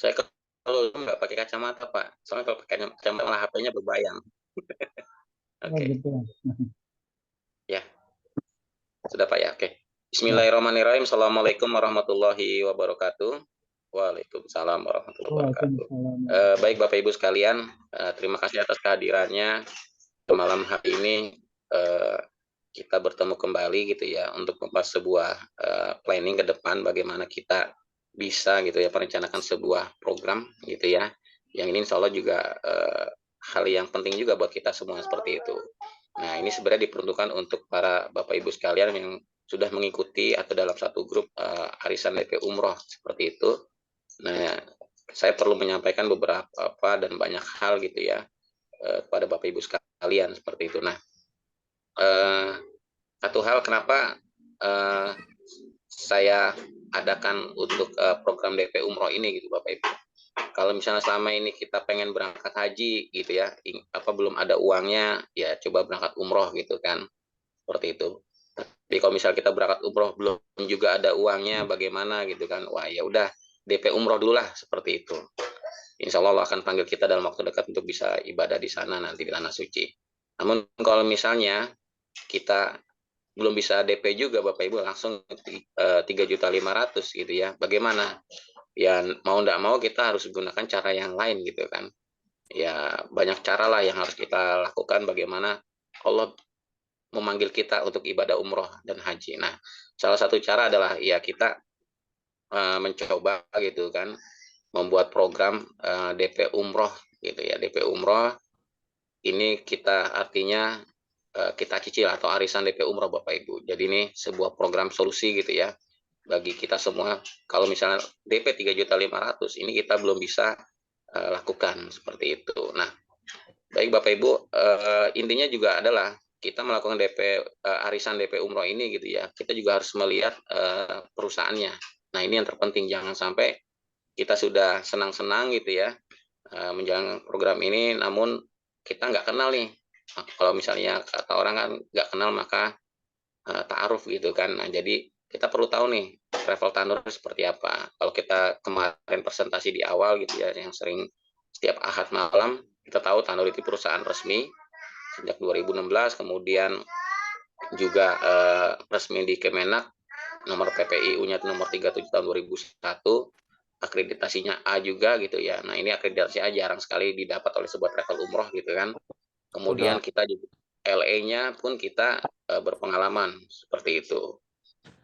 Saya kalau nggak pakai kacamata, Pak. Soalnya kalau pakai kacamata malah HP-nya berbayang. Oh Oke, gitu. ya. Sudah, Pak, ya? Oke. Ya. Bismillahirrahmanirrahim. Assalamualaikum warahmatullahi wabarakatuh. Waalaikumsalam warahmatullahi wabarakatuh. Waalaikumsalam. Baik Bapak Ibu sekalian, terima kasih atas kehadirannya malam hari ini. eh, kita bertemu kembali gitu ya untuk membahas sebuah planning ke depan bagaimana kita bisa gitu ya merencanakan sebuah program gitu ya. Yang ini insya Allah juga hal yang penting juga buat kita semua seperti itu. Nah, ini sebenarnya diperuntukkan untuk para Bapak Ibu sekalian yang sudah mengikuti atau dalam satu grup arisan DP Umroh seperti itu. Nah, saya perlu menyampaikan beberapa dan banyak hal gitu ya kepada Bapak Ibu sekalian seperti itu. Nah, eh, satu hal kenapa eh, saya adakan untuk program DP Umroh ini gitu Bapak Ibu. Kalau misalnya selama ini kita pengen berangkat haji gitu ya, apa belum ada uangnya, ya coba berangkat umroh gitu kan, seperti itu. Tapi kalau misal kita berangkat umroh belum juga ada uangnya, bagaimana gitu kan? Wah ya udah DP umroh dulu lah seperti itu. Insya Allah akan panggil kita dalam waktu dekat untuk bisa ibadah di sana nanti di tanah suci. Namun kalau misalnya kita belum bisa DP juga Bapak Ibu langsung 3.500.000 gitu ya. Bagaimana? Ya mau tidak mau kita harus gunakan cara yang lain gitu kan. Ya banyak cara lah yang harus kita lakukan bagaimana Allah memanggil kita untuk ibadah umroh dan haji. Nah, salah satu cara adalah ya kita mencoba gitu kan membuat program DP umroh gitu ya. DP umroh ini kita artinya kita cicil atau arisan DP umroh Bapak Ibu. Jadi ini sebuah program solusi gitu ya bagi kita semua. Kalau misalnya DP 3.500.000 ini kita belum bisa lakukan seperti itu. Nah, baik Bapak Ibu, intinya juga adalah kita melakukan DP arisan DP umroh ini gitu ya. Kita juga harus melihat perusahaannya. Nah, ini yang terpenting jangan sampai kita sudah senang-senang gitu ya menjalankan program ini, namun kita nggak kenal nih. Nah, kalau misalnya kata orang kan nggak kenal maka ta'aruf gitu kan. Nah, jadi kita perlu tahu nih travel tanur seperti apa. Kalau kita kemarin presentasi di awal gitu ya, yang sering setiap Ahad malam, kita tahu Tanur itu perusahaan resmi sejak 2016, kemudian juga resmi di Kemenak, nomor PPIU-nya nomor 37 tahun 2001, akreditasinya A juga gitu ya. Nah, ini akreditasi A jarang sekali didapat oleh sebuah travel umroh gitu kan. Kemudian Sudah. kita juga LE-nya pun kita berpengalaman seperti itu.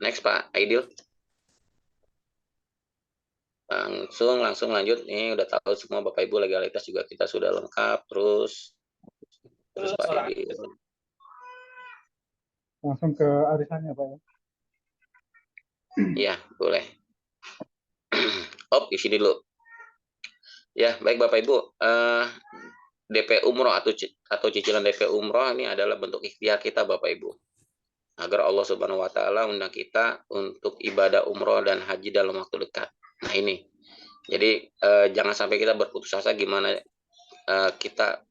Next Pak Aidil. Langsung lanjut. Ini udah tahu semua Bapak Ibu legalitas juga kita sudah lengkap. Terus Pak Aidil. Langsung ke arisannya Pak ya. Iya, boleh. Oh, di sini dulu. Ya, baik Bapak Ibu. DP Umroh atau cicilan DP Umroh ini adalah bentuk ikhtiar kita Bapak Ibu. Agar Allah Subhanahu wa taala undang kita untuk ibadah umroh dan haji dalam waktu dekat. Nah, ini. Jadi jangan sampai kita berputus asa gimana kita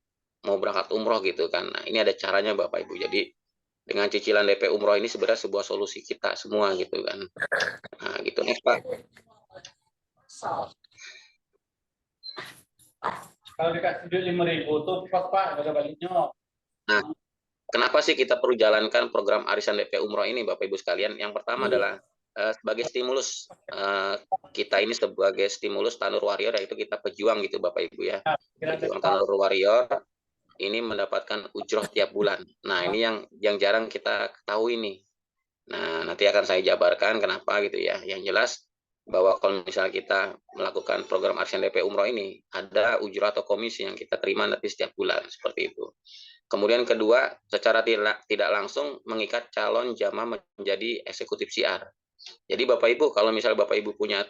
mau berangkat umroh gitu kan. Nah, ini ada caranya Bapak Ibu. Jadi dengan cicilan DP umroh ini sebenarnya sebuah solusi kita semua gitu kan. Nah, gitu next Pak. Kalau dikasih duit 5.000 tuh pas Pak, ada baliknya. Nah, kenapa sih kita perlu jalankan program arisan DP umroh ini Bapak Ibu sekalian? Yang pertama adalah sebagai stimulus kita ini sebagai stimulus Tanur Warrior yaitu kita pejuang gitu Bapak Ibu ya. Pejuang Tanur Warrior ini mendapatkan ujroh tiap bulan. Nah, ini yang jarang kita ketahui nih. Nah, nanti akan saya jabarkan kenapa gitu ya. Yang jelas bahwa kalau misalnya kita melakukan program arisan DP Umroh ini, ada ujroh atau komisi yang kita terima nanti setiap bulan, seperti itu. Kemudian kedua, secara tidak langsung mengikat calon jamaah menjadi eksekutif syiar. Jadi Bapak Ibu, kalau misalnya Bapak Ibu punya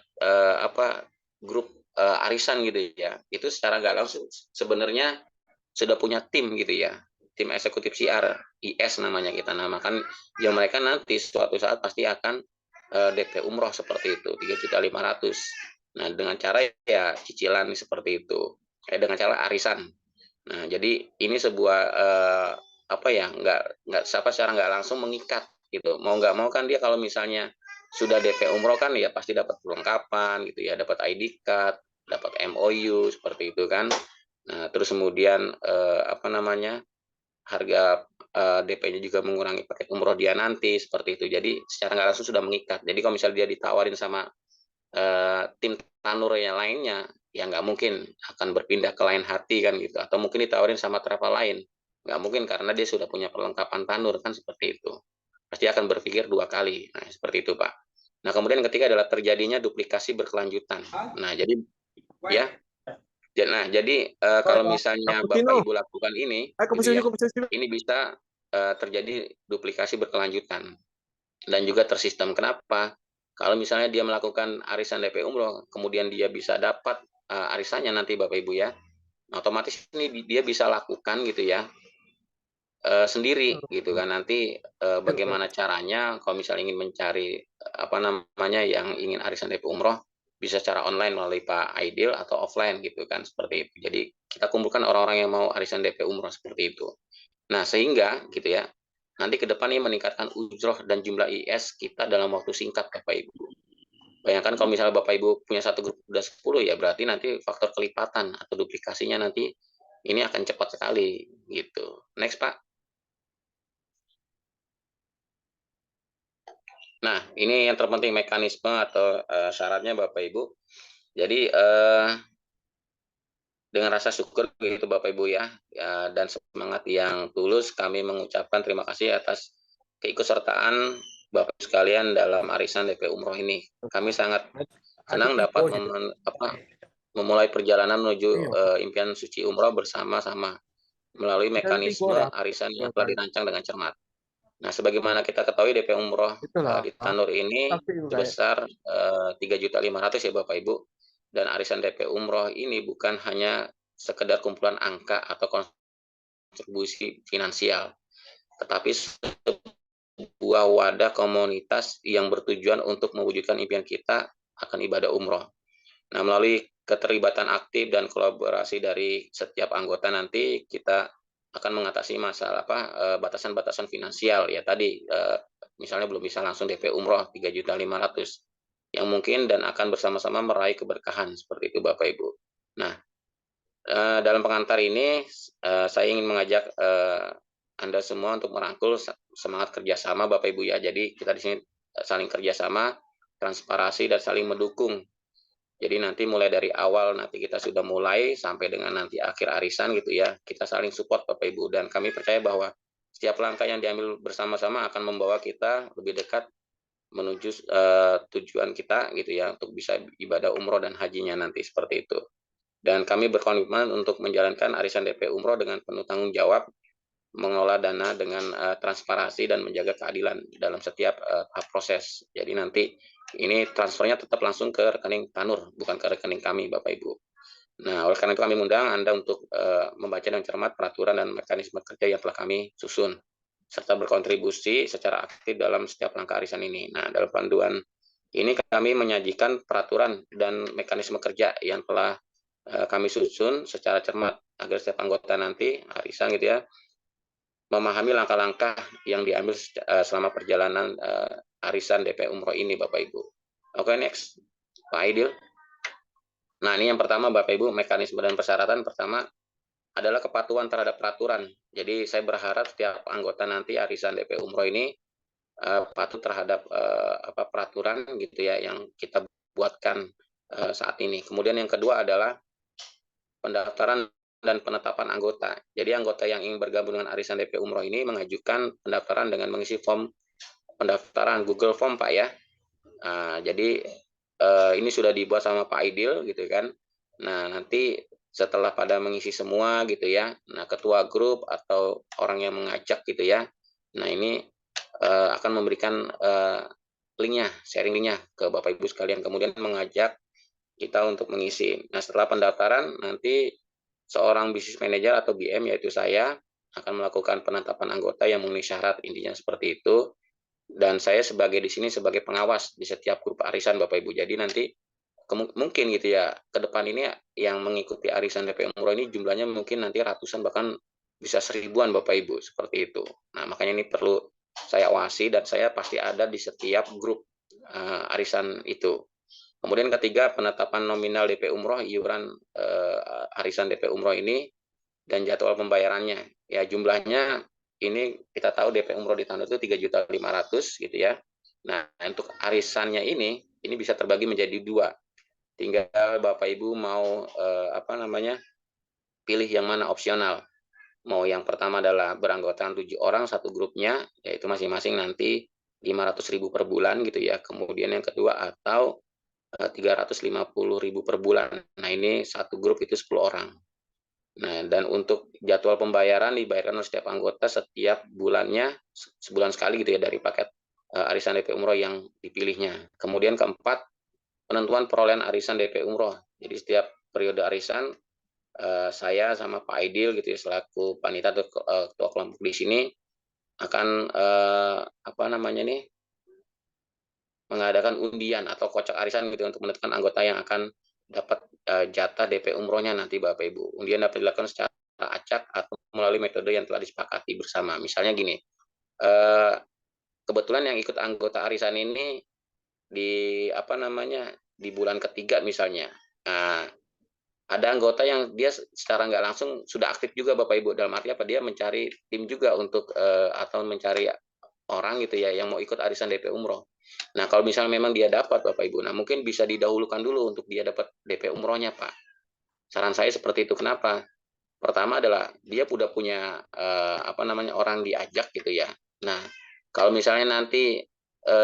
grup arisan gitu ya, itu secara nggak langsung sebenarnya sudah punya tim gitu ya, tim eksekutif CR, IS namanya kita namakan, yang mereka nanti suatu saat pasti akan DP umroh seperti itu, 3.500.000. Nah, dengan cara ya cicilan seperti itu, dengan cara arisan. Nah, jadi ini sebuah apa ya, nggak siapa secara nggak langsung mengikat gitu. Mau nggak mau kan dia kalau misalnya sudah DP umroh kan ya pasti dapat perlengkapan gitu ya, dapat ID card, dapat MOU seperti itu kan. Nah, terus kemudian apa namanya, harga DP-nya juga mengurangi paket umroh dia nanti seperti itu. Jadi secara nggak langsung sudah mengikat. Jadi kalau misalnya dia ditawarin sama tim Tanur yang lainnya, ya nggak mungkin akan berpindah ke lain hati kan gitu. Atau mungkin ditawarin sama travel lain, nggak mungkin karena dia sudah punya perlengkapan Tanur kan seperti itu. Pasti akan berpikir dua kali. Nah seperti itu Pak. Nah kemudian yang ketiga adalah terjadinya duplikasi berkelanjutan. Nah jadi ya, nah jadi kalau misalnya Bapak Cappuccino. Ibu lakukan ini, gitu Cappuccino, ya, cappuccino. ini bisa terjadi duplikasi berkelanjutan dan juga tersistem. Kenapa? Kalau misalnya dia melakukan arisan DP umroh, kemudian dia bisa dapat arisannya nanti Bapak Ibu ya, otomatis ini dia bisa lakukan gitu ya sendiri gitu kan. Nanti bagaimana caranya kalau misalnya ingin mencari apa namanya yang ingin arisan DP umroh bisa secara online melalui Pak Aidil atau offline gitu kan seperti itu. Jadi kita kumpulkan orang-orang yang mau arisan DP umroh seperti itu. Nah, sehingga gitu ya, nanti ke depan ini meningkatkan ujroh dan jumlah IS kita dalam waktu singkat Bapak Ibu. Bayangkan kalau misalnya Bapak Ibu punya satu grup udah 10 ya berarti nanti faktor kelipatan atau duplikasinya nanti ini akan cepat sekali gitu. Next Pak. Nah, ini yang terpenting mekanisme atau syaratnya Bapak Ibu. Jadi dengan rasa syukur begitu Bapak Ibu ya, dan semangat yang tulus kami mengucapkan terima kasih atas keikutsertaan Bapak sekalian dalam arisan DP Umroh ini. Kami sangat senang dapat memulai perjalanan menuju impian suci umroh bersama-sama melalui mekanisme arisan yang telah dirancang dengan cermat. Nah, sebagaimana kita ketahui DP Umroh di Tanur ini sebesar 3.500.000 ya Bapak Ibu. Dan arisan DP Umroh ini bukan hanya sekedar kumpulan angka atau kontribusi finansial, tetapi sebuah wadah komunitas yang bertujuan untuk mewujudkan impian kita akan ibadah umroh. Nah, melalui keterlibatan aktif dan kolaborasi dari setiap anggota nanti kita akan mengatasi masalah batasan-batasan finansial ya tadi misalnya belum bisa langsung DP umroh 3.500.000 yang mungkin dan akan bersama-sama meraih keberkahan seperti itu Bapak Ibu. Nah, dalam pengantar ini saya ingin mengajak Anda semua untuk merangkul semangat kerjasama Bapak Ibu ya. Jadi kita di sini saling kerjasama, transparansi dan saling mendukung. Jadi nanti mulai dari awal nanti kita sudah mulai sampai dengan nanti akhir arisan gitu ya, kita saling support Bapak Ibu dan kami percaya bahwa setiap langkah yang diambil bersama-sama akan membawa kita lebih dekat menuju tujuan kita gitu ya untuk bisa ibadah umroh dan hajinya nanti seperti itu. Dan kami berkomitmen untuk menjalankan arisan DP umroh dengan penuh tanggung jawab, mengelola dana dengan transparansi dan menjaga keadilan dalam setiap tahap proses. Jadi nanti ini transfernya tetap langsung ke rekening Tanur, bukan ke rekening kami, Bapak Ibu. Nah, oleh karena itu kami mengundang Anda untuk membaca dan cermat peraturan dan mekanisme kerja yang telah kami susun, serta berkontribusi secara aktif dalam setiap langkah arisan ini. Nah, dalam panduan ini kami menyajikan peraturan dan mekanisme kerja yang telah kami susun secara cermat agar setiap anggota nanti arisan gitu ya memahami langkah-langkah yang diambil selama perjalanan arisan DP Umroh ini Bapak Ibu. Oke, next. Pak Aidil. Nah, ini yang pertama Bapak Ibu, mekanisme dan persyaratan pertama adalah kepatuhan terhadap peraturan. Jadi saya berharap setiap anggota nanti arisan DP Umroh ini patuh terhadap peraturan gitu ya yang kita buatkan saat ini. Kemudian yang kedua adalah pendaftaran dan penetapan anggota. Jadi anggota yang ingin bergabung dengan arisan DP Umroh ini mengajukan pendaftaran dengan mengisi form pendaftaran Google Form Pak ya. Jadi ini sudah dibuat sama Pak Aidil gitu kan. Nah nanti setelah pada mengisi semua gitu ya, nah ketua grup atau orang yang mengajak gitu ya, nah ini akan memberikan linknya, sharing linknya ke Bapak Ibu sekalian, kemudian mengajak kita untuk mengisi. Nah, setelah pendaftaran nanti seorang bisnis manajer atau BM yaitu saya akan melakukan penetapan anggota yang memenuhi syarat, intinya seperti itu. Dan saya sebagai di sini sebagai pengawas di setiap grup arisan Bapak Ibu. Jadi nanti mungkin gitu ya ke depan ini yang mengikuti arisan DP Umroh ini jumlahnya mungkin nanti ratusan bahkan bisa 1000-an Bapak Ibu seperti itu. Nah, makanya ini perlu saya awasi dan saya pasti ada di setiap grup arisan itu. Kemudian ketiga, penetapan nominal DP Umroh, iuran arisan DP Umroh ini, dan jadwal pembayarannya. Ya jumlahnya ini kita tahu DP Umroh di tahun itu 3.500.000 gitu ya. Nah untuk arisannya ini bisa terbagi menjadi dua. Tinggal Bapak Ibu mau pilih yang mana, opsional. Mau yang pertama adalah beranggotakan 7 orang satu grupnya, yaitu masing-masing nanti 500.000 per bulan gitu ya. Kemudian yang kedua, atau 350.000 per bulan. Nah ini satu grup itu 10 orang. Nah dan untuk jadwal pembayaran dibayarkan oleh setiap anggota setiap bulannya, sebulan sekali gitu ya, dari paket arisan DP Umroh yang dipilihnya. Kemudian keempat, penentuan perolehan arisan DP Umroh. Jadi setiap periode arisan, saya sama Pak Aidil gitu ya, selaku panitia atau ketua kelompok di sini akan mengadakan undian atau kocak arisan gitu untuk menentukan anggota yang akan dapat jatah DP Umrohnya nanti Bapak Ibu. Undian dapat dilakukan secara acak atau melalui metode yang telah disepakati bersama. Misalnya gini, kebetulan yang ikut anggota arisan ini di bulan ketiga misalnya. Nah, ada anggota yang dia secara nggak langsung sudah aktif juga Bapak Ibu, dalam arti apa, dia mencari tim juga untuk atau mencari orang gitu ya yang mau ikut arisan DP Umroh. Nah kalau misalnya memang dia dapat Bapak Ibu, nah mungkin bisa didahulukan dulu untuk dia dapat DP Umrohnya Pak. Saran saya seperti itu. Kenapa? Pertama adalah dia udah punya orang diajak gitu ya. Nah kalau misalnya nanti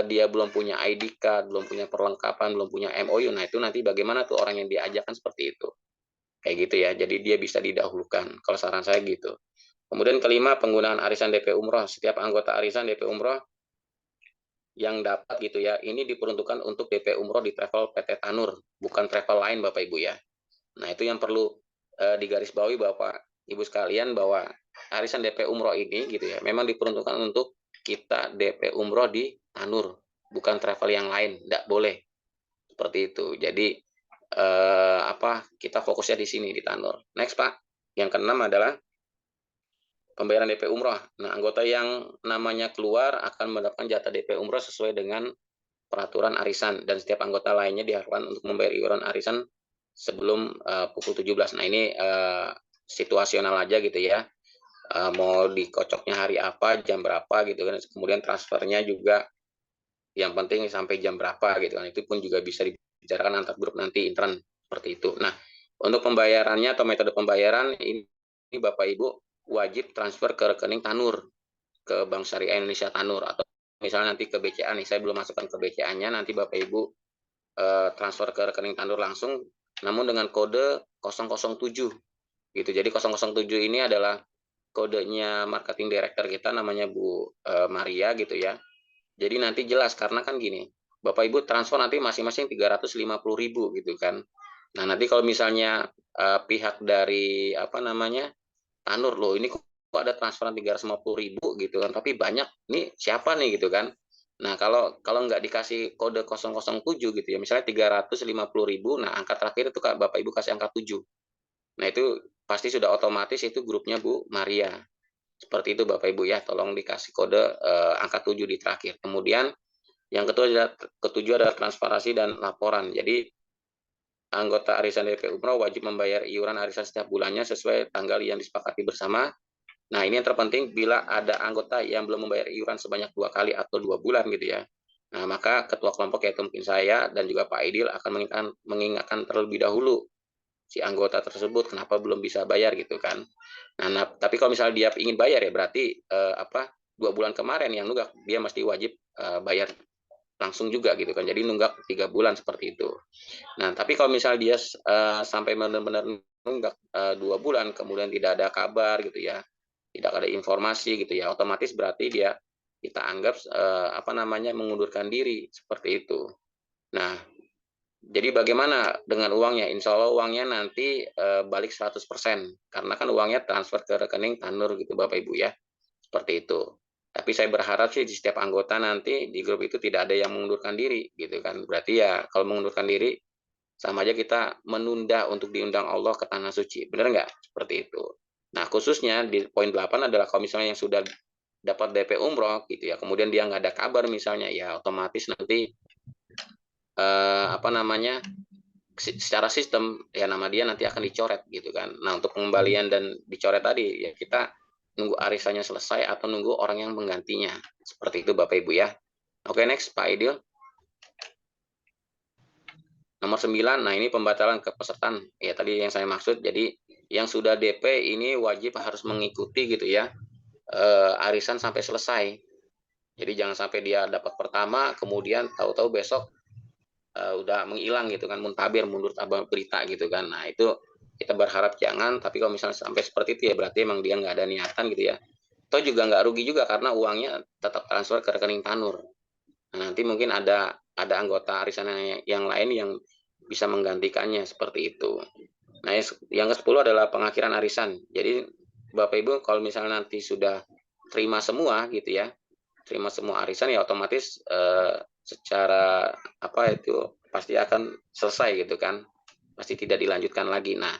dia belum punya ID card, belum punya perlengkapan, belum punya MOU, nah itu nanti bagaimana tuh orang yang diajak, kan seperti itu. Kayak gitu ya, jadi dia bisa didahulukan. Kalau saran saya gitu. Kemudian kelima, penggunaan arisan DP Umroh. Setiap anggota arisan DP Umroh yang dapat gitu ya, ini diperuntukkan untuk DP Umroh di travel PT Tanur, bukan travel lain Bapak Ibu ya. Nah itu yang perlu digarisbawahi Bapak Ibu sekalian, bahwa arisan DP Umroh ini gitu ya, memang diperuntukkan untuk kita DP Umroh di Tanur, bukan travel yang lain, tidak boleh seperti itu. Jadi kita fokusnya di sini di Tanur. Next Pak, yang keenam adalah pembayaran DP Umroh. Nah, anggota yang namanya keluar akan mendapatkan jatah DP Umroh sesuai dengan peraturan arisan, dan setiap anggota lainnya diharapkan untuk membayar iuran arisan sebelum pukul 17. Nah, ini situasional aja gitu ya. Mau dikocoknya hari apa, jam berapa gitu kan. Kemudian transfernya juga yang penting sampai jam berapa gitu kan. Itu pun juga bisa dibicarakan antar grup nanti intern seperti itu. Nah, untuk pembayarannya atau metode pembayaran ini Bapak Ibu wajib transfer ke rekening Tanur, ke Bank Syariah Indonesia Tanur, atau misalnya nanti ke BCA nih, saya belum masukkan ke BCA-nya, nanti Bapak Ibu transfer ke rekening Tanur langsung, namun dengan kode 007 gitu. Jadi 007 ini adalah kodenya marketing director kita, namanya Bu Maria gitu ya. Jadi nanti jelas, karena kan gini, Bapak Ibu transfer nanti masing-masing 350.000 gitu kan. Nah nanti kalau misalnya pihak dari Tanur, loh ini kok ada transferan 350.000 gitu kan, tapi banyak, ini siapa nih gitu kan. Nah kalau nggak dikasih kode 007 gitu ya, misalnya 350.000, nah angka terakhir itu Bapak Ibu kasih angka 7. Nah itu pasti sudah otomatis itu grupnya Bu Maria. Seperti itu Bapak Ibu ya, tolong dikasih kode angka 7 di terakhir. Kemudian yang ketujuh adalah transparansi dan laporan. Jadi anggota arisan DP Umroh wajib membayar iuran arisan setiap bulannya sesuai tanggal yang disepakati bersama. Nah ini yang terpenting, bila ada anggota yang belum membayar iuran sebanyak 2 kali atau 2 bulan gitu ya. Nah maka ketua kelompok, yaitu mungkin saya dan juga Pak Aidil, akan mengingatkan terlebih dahulu si anggota tersebut kenapa belum bisa bayar gitu kan. Nah tapi kalau misalnya dia ingin bayar ya berarti 2 bulan kemarin yang nunggak, dia mesti wajib bayar langsung juga gitu kan. Jadi nunggak 3 bulan seperti itu. Nah tapi kalau misalnya dia sampai benar-benar nunggak 2 bulan kemudian tidak ada kabar gitu ya, tidak ada informasi gitu ya, otomatis berarti dia kita anggap mengundurkan diri seperti itu. Nah, jadi bagaimana dengan uangnya? Insya Allah uangnya nanti balik 100%, karena kan uangnya transfer ke rekening Tanur gitu Bapak Ibu ya, seperti itu. Tapi saya berharap sih di setiap anggota nanti di grup itu tidak ada yang mengundurkan diri gitu kan. Berarti ya kalau mengundurkan diri sama aja kita menunda untuk diundang Allah ke tanah suci. Benar nggak? Seperti itu. Nah khususnya di poin 8 adalah kalau misalnya yang sudah dapat DP Umroh gitu ya, kemudian dia nggak ada kabar misalnya, ya otomatis nanti apa namanya, secara sistem ya nama dia nanti akan dicoret gitu kan. Nah, untuk pengembalian dan dicoret tadi ya kita nunggu arisannya selesai atau nunggu orang yang menggantinya. Seperti itu Bapak Ibu ya. Oke, next Pak Aidil. Nomor 9, nah ini pembatalan kepesertaan. Ya tadi yang saya maksud, jadi yang sudah DP ini wajib harus mengikuti gitu ya, arisan sampai selesai. Jadi jangan sampai dia dapat pertama, kemudian tahu-tahu besok udah menghilang gitu kan, muntabir, mundur tabel berita gitu kan. Nah itu kita berharap jangan, tapi kalau misalnya sampai seperti itu ya berarti emang dia nggak ada niatan gitu ya. Atau juga nggak rugi juga karena uangnya tetap transfer ke rekening Tanur. Nah, nanti mungkin ada anggota arisan yang lain yang bisa menggantikannya seperti itu. Nah, yang ke-10 adalah pengakhiran arisan. Jadi Bapak Ibu kalau misalnya nanti sudah terima semua gitu ya, terima semua arisan ya otomatis secara apa itu pasti akan selesai gitu kan, pasti tidak dilanjutkan lagi. Nah,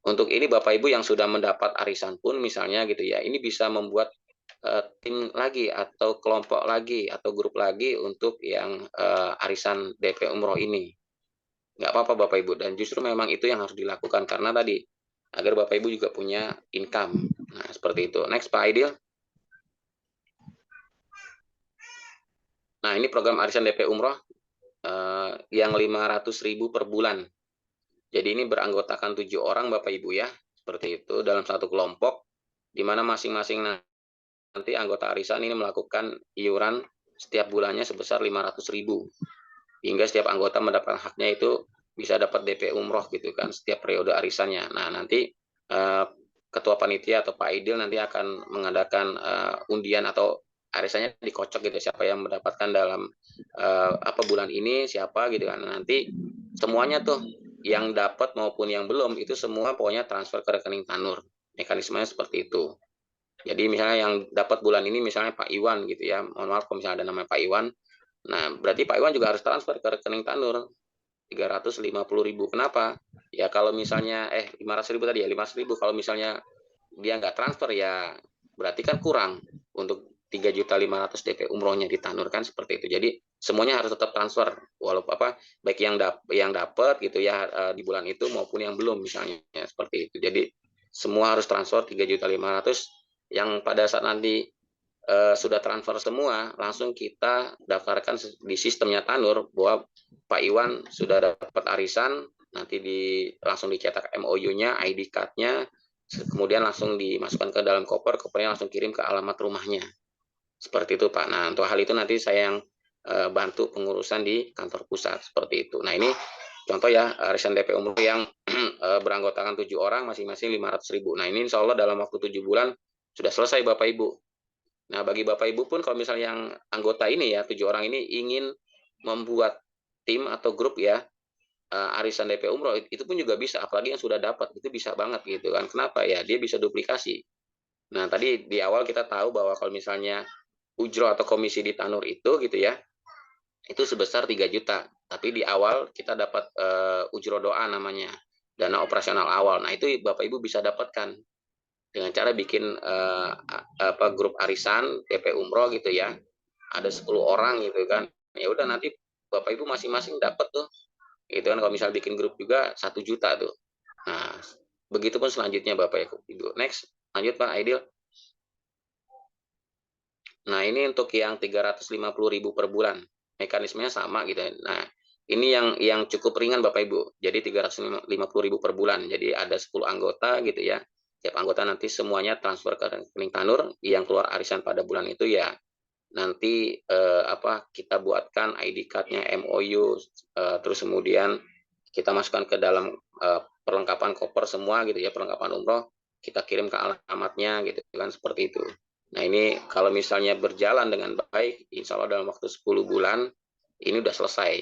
untuk ini Bapak Ibu yang sudah mendapat arisan pun misalnya gitu ya, ini bisa membuat tim lagi atau kelompok lagi atau grup lagi untuk yang arisan DP Umroh ini. Nggak apa-apa Bapak Ibu, dan justru memang itu yang harus dilakukan karena tadi agar Bapak Ibu juga punya income. Nah, seperti itu. Next Pak Aidil. Nah, ini program arisan DP Umroh yang 500.000 per bulan. Jadi ini beranggotakan 7 orang Bapak Ibu ya, seperti itu dalam satu kelompok, di mana masing-masing nanti anggota arisan ini melakukan iuran setiap bulannya sebesar 500.000. Hingga setiap anggota mendapatkan haknya itu bisa dapat DP Umroh gitu kan, setiap periode arisannya. Nah, nanti Ketua Panitia atau Pak Idil nanti akan mengadakan undian atau arisannya dikocok gitu siapa yang mendapatkan dalam apa bulan ini siapa gitu kan. Nanti semuanya tuh yang dapat maupun yang belum itu semua pokoknya transfer ke rekening Tanur. Mekanismenya seperti itu. Jadi misalnya yang dapat bulan ini misalnya Pak Iwan gitu ya. Mohon maaf kalau misalnya ada nama Pak Iwan. Nah, berarti Pak Iwan juga harus transfer ke rekening Tanur 350.000. Kenapa? Ya kalau misalnya 500.000 tadi ya 500.000 kalau misalnya dia nggak transfer ya berarti kan kurang untuk 3.500.000 DP umrohnya di Tanur kan seperti itu. Jadi semuanya harus tetap transfer walaupun apa baik yang dapat gitu ya di bulan itu maupun yang belum misalnya seperti itu. Jadi semua harus transfer 3.500.000 yang pada saat nanti sudah transfer semua, langsung kita daftarkan di sistemnya Tanur bahwa Pak Iwan sudah dapat arisan, nanti langsung dicetak MOU-nya, ID card-nya, kemudian langsung dimasukkan ke dalam koper, kopernya langsung kirim ke alamat rumahnya. Seperti itu Pak. Nah untuk hal itu nanti saya yang bantu pengurusan di kantor pusat seperti itu. Nah ini contoh ya arisan DP umroh yang beranggotakan 7 orang masing-masing 500.000. Nah ini insya Allah dalam waktu 7 bulan sudah selesai Bapak Ibu. Nah, bagi Bapak Ibu pun kalau misalnya yang anggota ini ya, 7 orang ini ingin membuat tim atau grup ya, arisan DP Umroh, itu pun juga bisa, apalagi yang sudah dapat, itu bisa banget gitu kan. Kenapa ya? Dia bisa duplikasi. Nah, tadi di awal kita tahu bahwa kalau misalnya ujro atau komisi di Tanur itu gitu ya, itu sebesar 3 juta. Tapi di awal kita dapat ujro doa namanya, dana operasional awal. Nah, itu Bapak Ibu bisa dapatkan dengan cara bikin grup arisan DP Umroh gitu ya, ada 10 orang gitu kan, ya udah nanti Bapak Ibu masing-masing dapat tuh gitu kan. Kalau misal bikin grup juga 1 juta tuh. Nah begitu pun selanjutnya Bapak Ibu. Next lanjut Pak Aidil. Nah ini untuk yang 350.000 per bulan, mekanismenya sama gitu. Nah ini yang cukup ringan Bapak Ibu, jadi 350.000 per bulan, jadi ada 10 anggota gitu ya. Tiap anggota nanti semuanya transfer ke rekening Tanur, yang keluar arisan pada bulan itu ya nanti kita buatkan ID card-nya MOU, terus kemudian kita masukkan ke dalam perlengkapan koper semua gitu ya, perlengkapan umroh, kita kirim ke alamatnya gitu kan seperti itu. Nah ini kalau misalnya berjalan dengan baik, insya Allah dalam waktu 10 bulan ini udah selesai.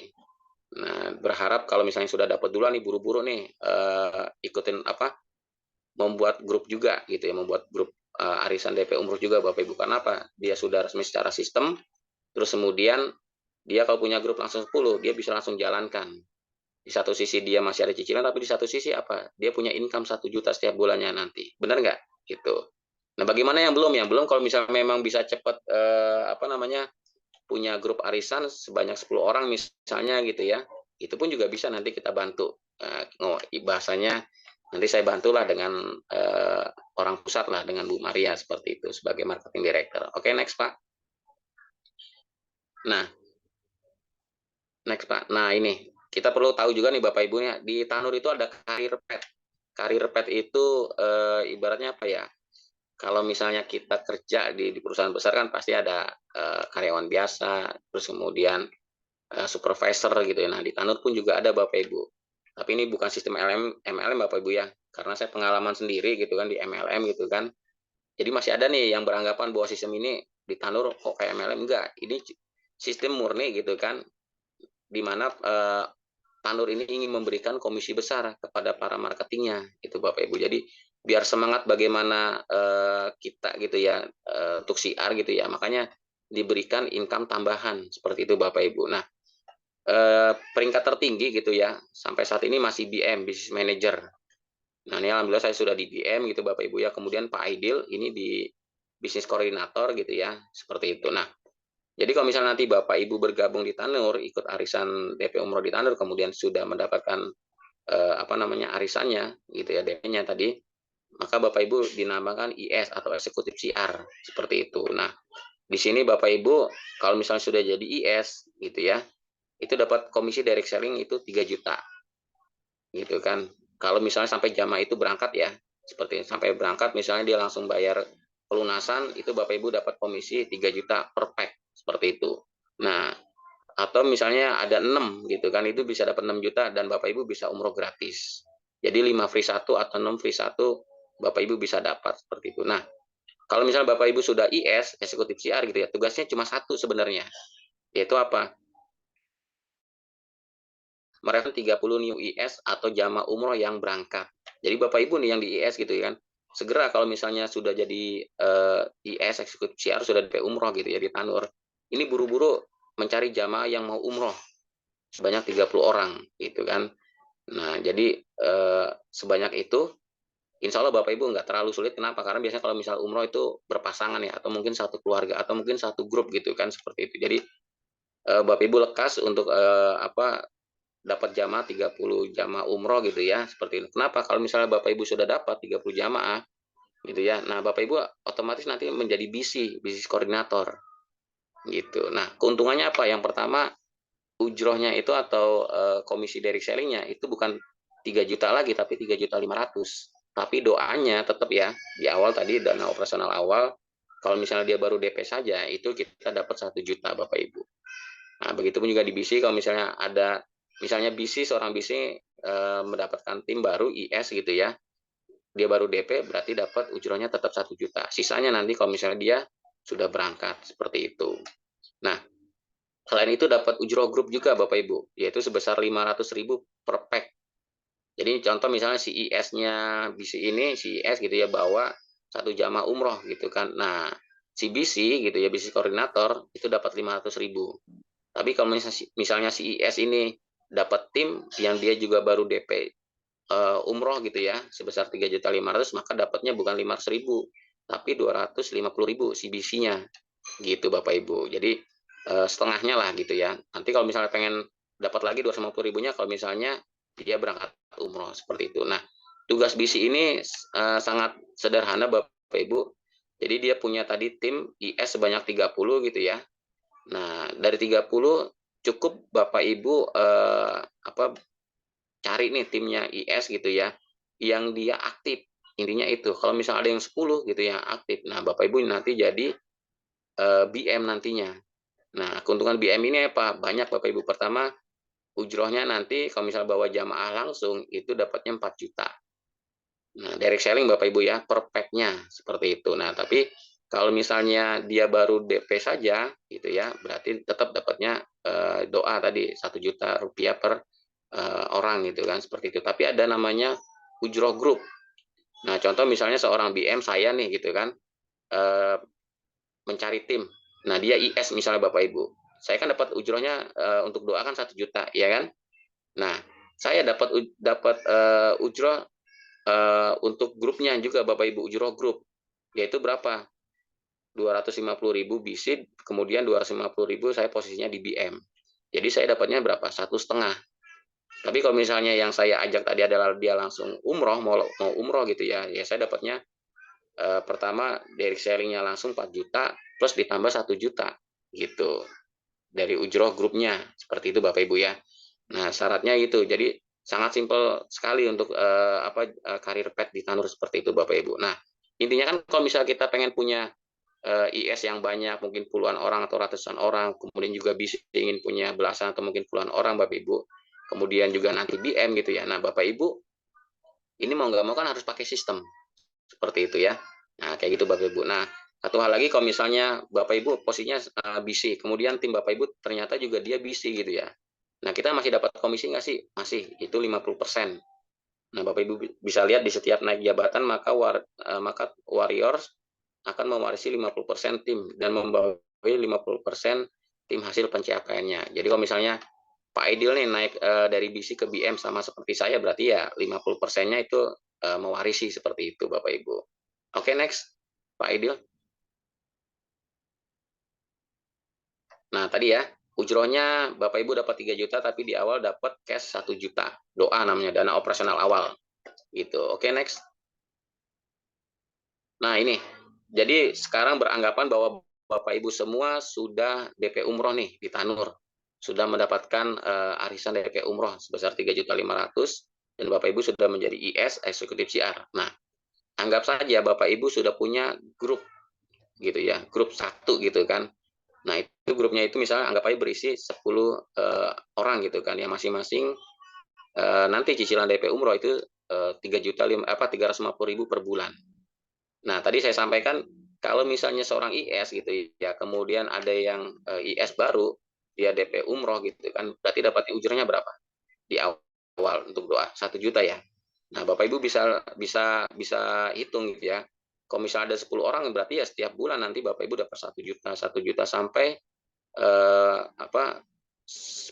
Nah berharap kalau misalnya sudah dapat duluan nih buru-buru nih ikutin membuat grup juga gitu ya, membuat grup arisan DP Umroh juga Bapak Ibu. Karena apa? Dia sudah resmi secara sistem, terus kemudian dia kalau punya grup langsung 10, dia bisa langsung jalankan. Di satu sisi dia masih ada cicilan, tapi di satu sisi apa? Dia punya income 1 juta setiap bulannya nanti. Benar nggak? Gitu. Nah, bagaimana yang belum? Yang belum kalau misalnya memang bisa cepat punya grup arisan sebanyak 10 orang misalnya gitu ya. itu pun juga bisa nanti kita bantu. Bahasanya nanti saya bantulah dengan orang pusat lah, dengan Bu Maria seperti itu sebagai marketing director. Oke, next Pak. Nah, next Pak. Nah ini kita perlu tahu juga nih Bapak Ibunya, di Tanur itu ada karir pet. Karir pet itu ibaratnya apa ya? Kalau misalnya kita kerja di perusahaan besar kan pasti ada karyawan biasa, terus kemudian supervisor gitu ya. Nah di Tanur pun juga ada Bapak Ibu. Tapi ini bukan sistem MLM Bapak Ibu ya, karena saya pengalaman sendiri gitu kan di MLM gitu kan. Jadi masih ada nih yang beranggapan bahwa sistem ini di Tanur kok kayak MLM, enggak. Ini sistem murni gitu kan, di mana Tanur ini ingin memberikan komisi besar kepada para marketingnya, itu Bapak Ibu. Jadi biar semangat bagaimana kita gitu ya untuk CR gitu ya, makanya diberikan income tambahan seperti itu Bapak Ibu. Nah peringkat tertinggi gitu ya sampai saat ini masih BM, Business Manager. Nah ini alhamdulillah saya sudah di BM gitu Bapak Ibu ya. Kemudian Pak Aidil ini di Business Koordinator gitu ya, seperti itu. Nah jadi kalau misalnya nanti Bapak Ibu bergabung di Tanur, ikut arisan DP Umroh di Tanur, kemudian sudah mendapatkan apa namanya arisannya, gitu ya DP-nya tadi, maka Bapak Ibu dinamakan IS atau eksekutif CR seperti itu. Nah, di sini Bapak Ibu kalau misalnya sudah jadi IS, gitu ya, itu dapat komisi direct selling itu 3 juta, gitu kan. Kalau misalnya sampai jamaah itu berangkat ya, seperti sampai berangkat, misalnya dia langsung bayar pelunasan, itu Bapak Ibu dapat komisi 3 juta per pack seperti itu. Nah, atau misalnya ada 6 gitu kan, itu bisa dapat 6 juta dan Bapak Ibu bisa umroh gratis. Jadi 5 free 1 atau 6 free 1 Bapak Ibu bisa dapat seperti itu. Nah, kalau misalnya Bapak Ibu sudah IS, eksekutif CR gitu ya, tugasnya cuma satu sebenarnya, yaitu apa? Merekrut 30 new IS atau jamaah umroh yang berangkat. Jadi Bapak Ibu nih yang di IS gitu ya kan, segera kalau misalnya sudah jadi IS eksekutif CR, sudah DP umroh gitu ya di Tanur, ini buru-buru mencari jamaah yang mau umroh sebanyak 30 orang gitu kan. Nah jadi sebanyak itu Insya Allah Bapak Ibu nggak terlalu sulit. Kenapa? Karena biasanya kalau misal umroh itu berpasangan ya, atau mungkin satu keluarga, atau mungkin satu grup gitu kan, seperti itu. Jadi Bapak Ibu lekas untuk apa dapat jamaah 30 jamaah umroh gitu ya, seperti itu. Kenapa? Kalau misalnya Bapak Ibu sudah dapat 30 jamaah gitu ya, nah Bapak Ibu otomatis nanti menjadi bisnis koordinator gitu. Nah keuntungannya apa? Yang pertama, ujrohnya itu atau komisi dari sellingnya itu bukan 3 juta lagi, tapi 3.500.000. Tapi doanya tetap ya, di awal tadi dana operasional awal, kalau misalnya dia baru DP saja, itu kita dapat 1 juta Bapak Ibu. Nah, begitupun juga di BC, kalau misalnya ada, misalnya BC, seorang BC mendapatkan tim baru, IS gitu ya, dia baru DP, berarti dapat ujrohnya tetap 1 juta. Sisanya nanti kalau misalnya dia sudah berangkat, seperti itu. Nah, selain itu dapat ujroh grup juga Bapak Ibu, yaitu sebesar 500.000 per pack. Jadi contoh misalnya si IS-nya BC ini, si IS gitu ya, bawa 1 jamaah umroh gitu kan. Nah, si BC gitu ya, BC koordinator itu dapat 500.000. Tapi kalau misalnya si IS ini dapat tim yang dia juga baru DP umroh gitu ya, sebesar 3.500.000, maka dapatnya bukan 500.000, tapi 250.000 si BC-nya gitu Bapak Ibu. Jadi setengahnya lah gitu ya. Nanti kalau misalnya pengen dapat lagi 250.000-nya kalau misalnya dia berangkat umroh seperti itu. Nah, tugas BC ini sangat sederhana Bapak Ibu. Jadi dia punya tadi tim IS sebanyak 30 gitu ya. Nah, dari 30 cukup Bapak Ibu apa cari nih timnya IS gitu ya, yang dia aktif. Intinya itu. Kalau misalnya ada yang 10 gitu ya aktif. Nah, Bapak Ibu nanti jadi BM nantinya. Nah, keuntungan BM ini apa? Banyak Bapak Ibu. Pertama, ujrohnya nanti kalau misalnya bawa jamaah langsung itu dapatnya 4 juta. Nah, direct selling Bapak Ibu ya, per pack-nya seperti itu. Nah, tapi kalau misalnya dia baru DP saja gitu ya, berarti tetap dapatnya doa tadi 1 juta rupiah per orang gitu kan, seperti itu. Tapi ada namanya ujroh grup. Nah, contoh misalnya seorang BM saya nih gitu kan, mencari tim. Nah, dia IS misalnya Bapak Ibu. Saya kan dapat ujrohnya untuk doa kan 1 juta, ya kan? Nah, saya dapat ujroh untuk grupnya juga Bapak Ibu, ujroh grup. Yaitu berapa? 250.000 BC, kemudian 250.000 saya posisinya di BM. Jadi saya dapatnya berapa? 1,5. Tapi kalau misalnya yang saya ajak tadi adalah dia langsung umroh, mau umroh gitu ya, ya saya dapatnya pertama direct sharing-nya langsung 4 juta plus ditambah 1 juta gitu dari ujroh grupnya, seperti itu Bapak Ibu ya. Nah syaratnya itu, jadi sangat simpel sekali untuk karir pet di Tanur seperti itu Bapak Ibu. Nah intinya kan kalau misalnya kita pengen punya IS yang banyak, mungkin puluhan orang atau ratusan orang, kemudian juga bisa ingin punya belasan atau mungkin puluhan orang Bapak Ibu, kemudian juga nanti BM gitu ya. Nah Bapak Ibu ini mau nggak mau kan harus pakai sistem seperti itu ya. Nah kayak gitu Bapak Ibu. Nah satu hal lagi, kalau misalnya Bapak Ibu posisinya BC, kemudian tim Bapak Ibu ternyata juga dia BC gitu ya. Nah kita masih dapat komisi nggak sih? Masih, itu 50%. Nah Bapak Ibu bisa lihat di setiap naik jabatan maka Warriors akan mewarisi 50% tim dan membawa 50% tim hasil pencapaiannya. Jadi kalau misalnya Pak Aidil nih naik dari BC ke BM sama seperti saya, berarti ya 50%-nya itu mewarisi seperti itu Bapak Ibu. Oke, next Pak Aidil. Nah tadi ya, ujrohnya Bapak Ibu dapat 3 juta tapi di awal dapat cash 1 juta. Doa namanya, dana operasional awal. Gitu. Oke, next. Nah ini, jadi sekarang beranggapan bahwa Bapak Ibu semua sudah DP umroh nih di Tanur. Sudah mendapatkan arisan DP umroh sebesar 3.500.000 dan Bapak Ibu sudah menjadi IS eksekutif CR. Nah, anggap saja Bapak Ibu sudah punya grup gitu ya, grup satu gitu kan. Nah, itu grupnya itu misalnya anggap aja berisi 10 orang gitu kan, yang masing-masing nanti cicilan DP umroh itu 350.000 per bulan. Nah, tadi saya sampaikan kalau misalnya seorang IS gitu ya, kemudian ada yang IS baru, dia DP umroh gitu kan, berarti dapat ujurnya berapa? Di awal untuk doa 1 juta ya. Nah, Bapak Ibu bisa bisa bisa hitung gitu ya. Kalau misalnya ada 10 orang berarti ya setiap bulan nanti Bapak Ibu dapat 1 juta sampai 10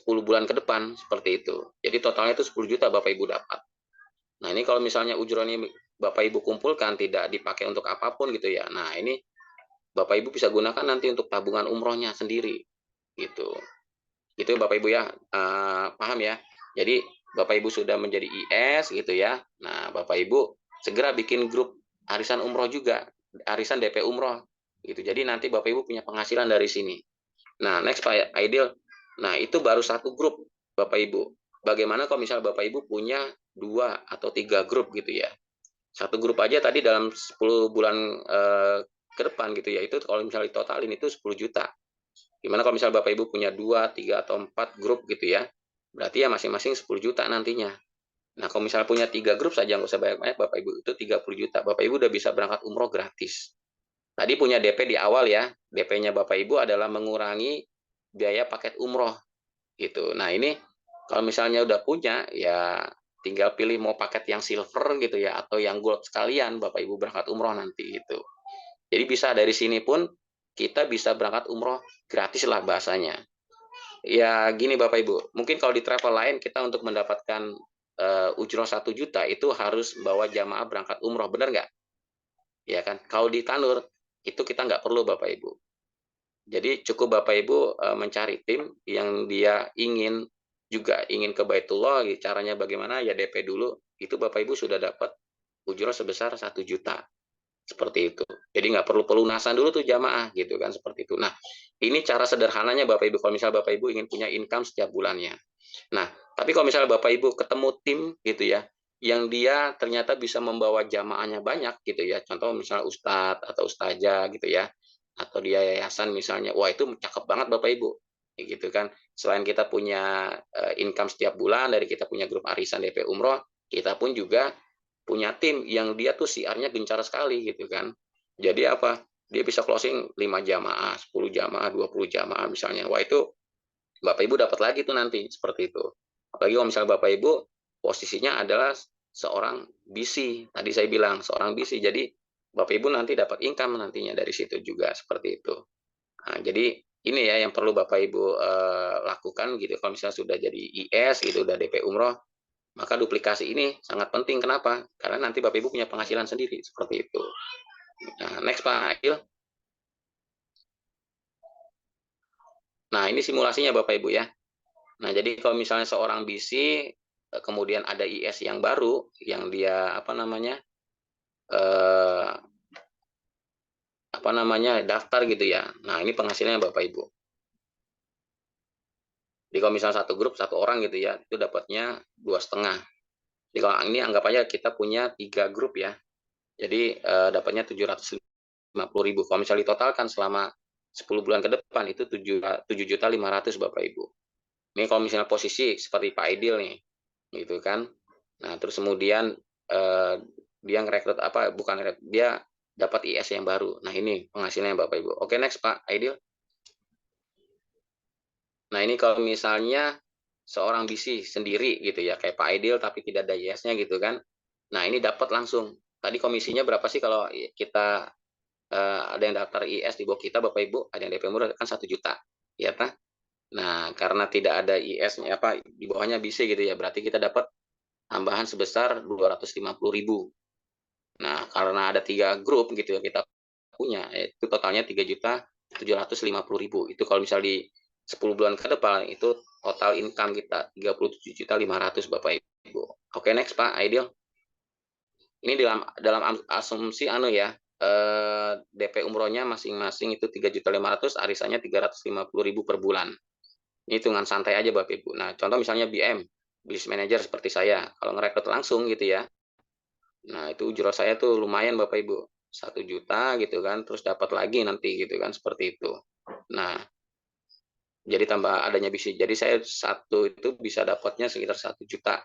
bulan ke depan seperti itu. Jadi totalnya itu 10 juta Bapak Ibu dapat. Nah, ini kalau misalnya ujur ini Bapak Ibu kumpulkan tidak dipakai untuk apapun gitu ya. Nah, ini Bapak Ibu bisa gunakan nanti untuk tabungan umrohnya sendiri gitu. Itu Bapak Ibu ya, paham ya. Jadi Bapak Ibu sudah menjadi IS gitu ya. Nah, Bapak Ibu segera bikin grup arisan umroh juga, arisan DP umroh gitu. Jadi nanti Bapak Ibu punya penghasilan dari sini. Nah, next Pak Aidil. Nah, itu baru satu grup Bapak Ibu. Bagaimana kalau misalnya Bapak Ibu punya 2 atau 3 grup gitu ya. Satu grup aja tadi dalam 10 bulan ke depan gitu ya, itu kalau misalnya totalin itu 10 juta. Gimana kalau misalnya Bapak Ibu punya 2, 3, atau 4 grup gitu ya, berarti ya masing-masing 10 juta nantinya. Nah, kalau misalnya punya 3 grup saja, nggak usah banyak-banyak, Bapak Ibu, itu 30 juta. Bapak Ibu udah bisa berangkat umroh gratis. Tadi punya DP di awal ya, DP-nya Bapak Ibu adalah mengurangi biaya paket umroh gitu. Nah, ini kalau misalnya udah punya, ya tinggal pilih mau paket yang silver gitu ya, atau yang gold sekalian, Bapak Ibu berangkat umroh nanti gitu. Jadi bisa dari sini pun kita bisa berangkat umroh gratis lah bahasanya. Ya gini Bapak Ibu, mungkin kalau di travel lain kita untuk mendapatkan ujroh 1 juta itu harus bawa jamaah berangkat umroh, benar nggak? Ya kan? Kalau di Tanur itu kita nggak perlu Bapak Ibu. Jadi cukup Bapak Ibu mencari tim yang dia ingin ke Baitullah, caranya bagaimana ya DP dulu, itu Bapak Ibu sudah dapat ujroh sebesar 1 juta. Seperti itu. Jadi nggak perlu pelunasan dulu tuh jamaah gitu kan, seperti itu. Nah, ini cara sederhananya Bapak Ibu kalau misalnya Bapak Ibu ingin punya income setiap bulannya. Nah, tapi kalau misalnya Bapak Ibu ketemu tim gitu ya, yang dia ternyata bisa membawa jamaahnya banyak gitu ya. Contoh misalnya ustadz atau ustazah gitu ya. Atau dia yayasan misalnya. Wah, itu cakep banget Bapak Ibu. Gitu kan. Selain kita punya income setiap bulan dari kita punya grup arisan DP Umroh, kita pun juga punya tim yang dia tuh siarnya gencar sekali gitu kan. Jadi apa? Dia bisa closing 5 jamaah, 10 jamaah, 20 jamaah misalnya. Wah, itu Bapak Ibu dapat lagi tuh nanti seperti itu. Apalagi kalau misalnya Bapak Ibu posisinya adalah seorang BC. Tadi saya bilang seorang BC. Jadi Bapak Ibu nanti dapat income nantinya dari situ juga seperti itu. Nah, jadi ini ya yang perlu Bapak Ibu lakukan gitu. Kalau misalnya sudah jadi IS gitu, udah DP Umroh, maka duplikasi ini sangat penting. Kenapa? Karena nanti Bapak Ibu punya penghasilan sendiri seperti itu. Nah, next Pak Akil. Nah, ini simulasinya Bapak Ibu ya. Nah, jadi kalau misalnya seorang BC kemudian ada IS yang baru yang dia eh, daftar gitu ya. Nah, ini penghasilannya Bapak Ibu. Jadi kalau misalnya satu grup satu orang gitu ya, itu dapatnya 2,5. Jadi kalau ini anggap aja kita punya 3 grup ya. Jadi dapatnya 750.000. Kalau misalnya ditotalkan selama 10 bulan ke depan itu 7.500.000 Bapak Ibu. Ini kalau misalnya posisi seperti Pak Aidil nih, gitu kan. Nah, terus kemudian dia ngerekrut dia dapat IS yang baru. Nah, ini penghasilannya Bapak Ibu. Oke, next Pak Aidil. Nah, ini kalau misalnya seorang BC sendiri gitu ya, kayak Pak Aidil tapi tidak ada IS-nya gitu kan. Nah, ini dapat langsung. Tadi komisinya berapa sih kalau kita ada yang daftar IS di bawah kita Bapak Ibu, ada yang DP murah kan 1 juta. Ya kan? Nah, karena tidak ada IS-nya di bawahnya BC gitu ya, berarti kita dapat tambahan sebesar 250.000. Nah, karena ada 3 grup gitu ya kita punya, itu totalnya 3.750.000. Itu kalau misal di 10 bulan ke depan itu total income kita 37.500.000 Bapak Ibu. Oke, next Pak Aidil. Ini dalam asumsi DP umrohnya masing-masing itu 3.500.000, arisannya 350.000 per bulan. Ini hitungan santai aja Bapak Ibu. Nah, contoh misalnya BM, business manager seperti saya, kalau ngerekrut langsung gitu ya. Nah, itu ujroh saya tuh lumayan Bapak Ibu. 1 juta gitu kan, terus dapat lagi nanti gitu kan, seperti itu. Nah, jadi tambah adanya bisnis. Jadi saya satu itu bisa dapatnya sekitar 1.500.000.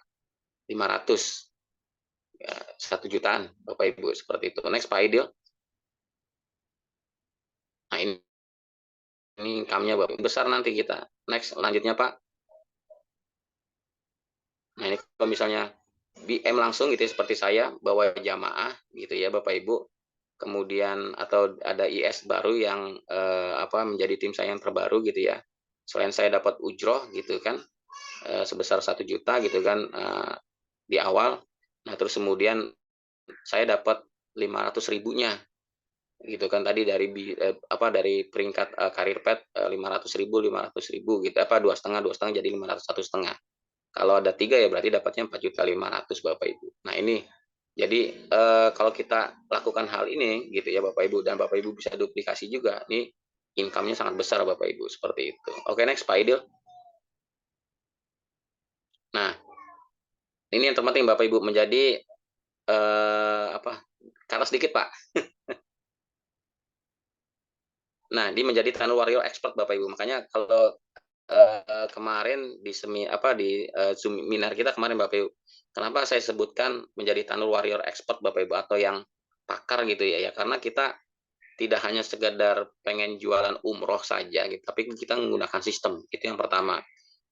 Ya, 1 jutaan Bapak Ibu seperti itu. Next Pak Aidil. Nah, ini income-nya Bapak besar nanti kita. Next, lanjutnya Pak. Nah, ini kalau misalnya BM langsung gitu ya, seperti saya bawa jamaah gitu ya Bapak Ibu. Kemudian atau ada IS baru yang menjadi tim saya yang terbaru gitu ya. Selain saya dapat ujroh gitu kan sebesar 1 juta gitu kan di awal. Nah, terus kemudian saya dapat 500.000-nya gitu kan tadi dari peringkat karir pet 500.000 gitu 2,5 jadi 500 1,5. Kalau ada 3 ya berarti dapatnya 4.500.000 Bapak Ibu. Nah, ini jadi kalau kita lakukan hal ini gitu ya Bapak Ibu, dan Bapak Ibu bisa duplikasi juga, ini income-nya sangat besar Bapak Ibu seperti itu. Oke, next Pak Aidil. Nah, ini yang terpenting Bapak Ibu menjadi kata sedikit Pak. Nah, dia menjadi Tunnel Warrior Expert Bapak Ibu. Makanya kalau kemarin di seminar kita kemarin Bapak Ibu, kenapa saya sebutkan menjadi Tunnel Warrior Expert Bapak Ibu atau yang pakar gitu ya, karena kita tidak hanya sekedar pengen jualan umroh saja gitu, tapi kita menggunakan sistem. Itu yang pertama.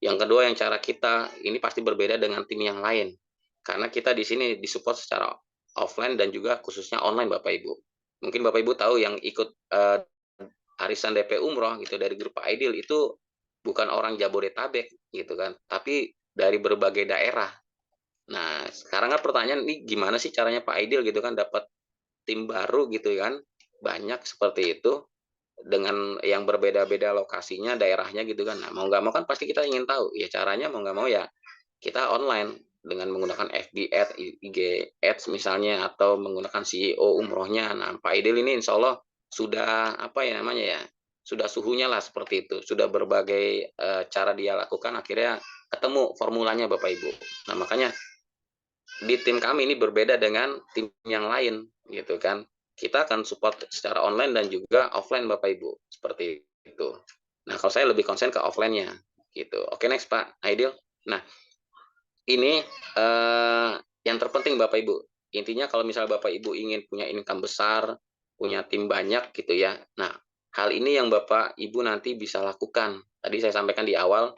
Yang kedua, yang cara kita ini pasti berbeda dengan tim yang lain. Karena kita di sini disupport secara offline dan juga khususnya online Bapak Ibu. Mungkin Bapak Ibu tahu yang ikut arisan DP umroh gitu dari grup Aidil itu bukan orang Jabodetabek gitu kan, tapi dari berbagai daerah. Nah, sekarang kan pertanyaan ini gimana sih caranya Pak Aidil gitu kan dapat tim baru gitu kan, banyak seperti itu dengan yang berbeda-beda lokasinya, daerahnya gitu kan. Nah, mau nggak mau kan pasti kita ingin tahu. Ya caranya mau nggak mau ya kita online dengan menggunakan FB Ads, IG Ads misalnya, atau menggunakan CEO umrohnya. Nah, Pak Aidil ini insya Allah sudah sudah suhunya lah seperti itu. Sudah berbagai cara dia lakukan, akhirnya ketemu formulanya Bapak Ibu. Nah, makanya di tim kami ini berbeda dengan tim yang lain gitu kan. Kita akan support secara online dan juga offline Bapak Ibu seperti itu. Nah, kalau saya lebih konsen ke offline-nya gitu. Oke, next Pak Aidil. Nah, ini yang terpenting Bapak Ibu. Intinya kalau misalnya Bapak Ibu ingin punya income besar, punya tim banyak gitu ya. Nah, hal ini yang Bapak Ibu nanti bisa lakukan. Tadi saya sampaikan di awal,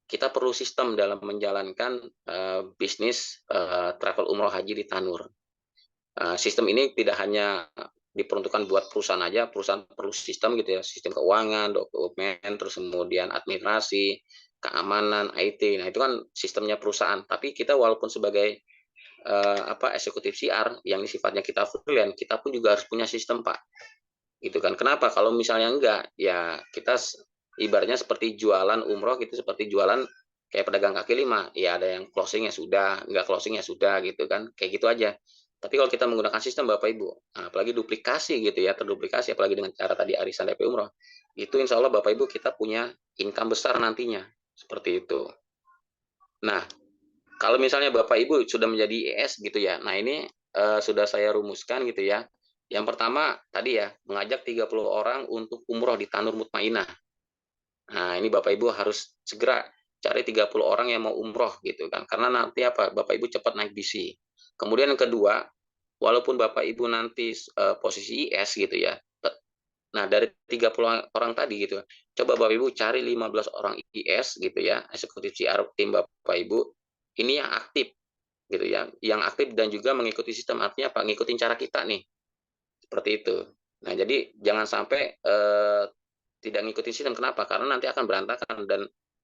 kita perlu sistem dalam menjalankan bisnis travel umroh haji di Tanur. Sistem ini tidak hanya diperuntukkan buat perusahaan aja, perusahaan perlu sistem gitu ya, sistem keuangan, dokumen, terus kemudian administrasi, keamanan, IT. Nah, itu kan sistemnya perusahaan. Tapi kita walaupun sebagai eksekutif CR yang sifatnya kita freelance, kita pun juga harus punya sistem, Pak. Gitu kan. Kenapa? Kalau misalnya enggak, ya kita ibaratnya seperti jualan umroh gitu, seperti jualan Kayak pedagang kaki lima, ya ada yang closing ya sudah, nggak closing ya sudah gitu kan, kayak gitu aja. Tapi kalau kita menggunakan sistem Bapak Ibu, nah, apalagi duplikasi gitu ya, terduplikasi apalagi dengan cara tadi arisan DP umroh, itu insya Allah Bapak Ibu kita punya income besar nantinya, seperti itu. Nah, kalau misalnya Bapak Ibu sudah menjadi IS gitu ya, nah ini sudah saya rumuskan gitu ya. Yang pertama tadi ya, mengajak 30 orang untuk umroh di Tanur Mutmainah. Nah, ini Bapak Ibu harus segera cari 30 orang yang mau umroh gitu kan. Karena nanti apa? Bapak Ibu cepat naik BC. Kemudian yang kedua, walaupun Bapak Ibu nanti posisi IS gitu ya. Nah, dari 30 orang tadi gitu, coba Bapak Ibu cari 15 orang IS gitu ya, eksekutif CR tim Bapak Ibu. Ini yang aktif gitu ya, yang aktif dan juga mengikuti sistem, artinya apa? Ngikutin cara kita nih, seperti itu. Nah, jadi jangan sampai tidak ngikutin sistem. Kenapa? Karena nanti akan berantakan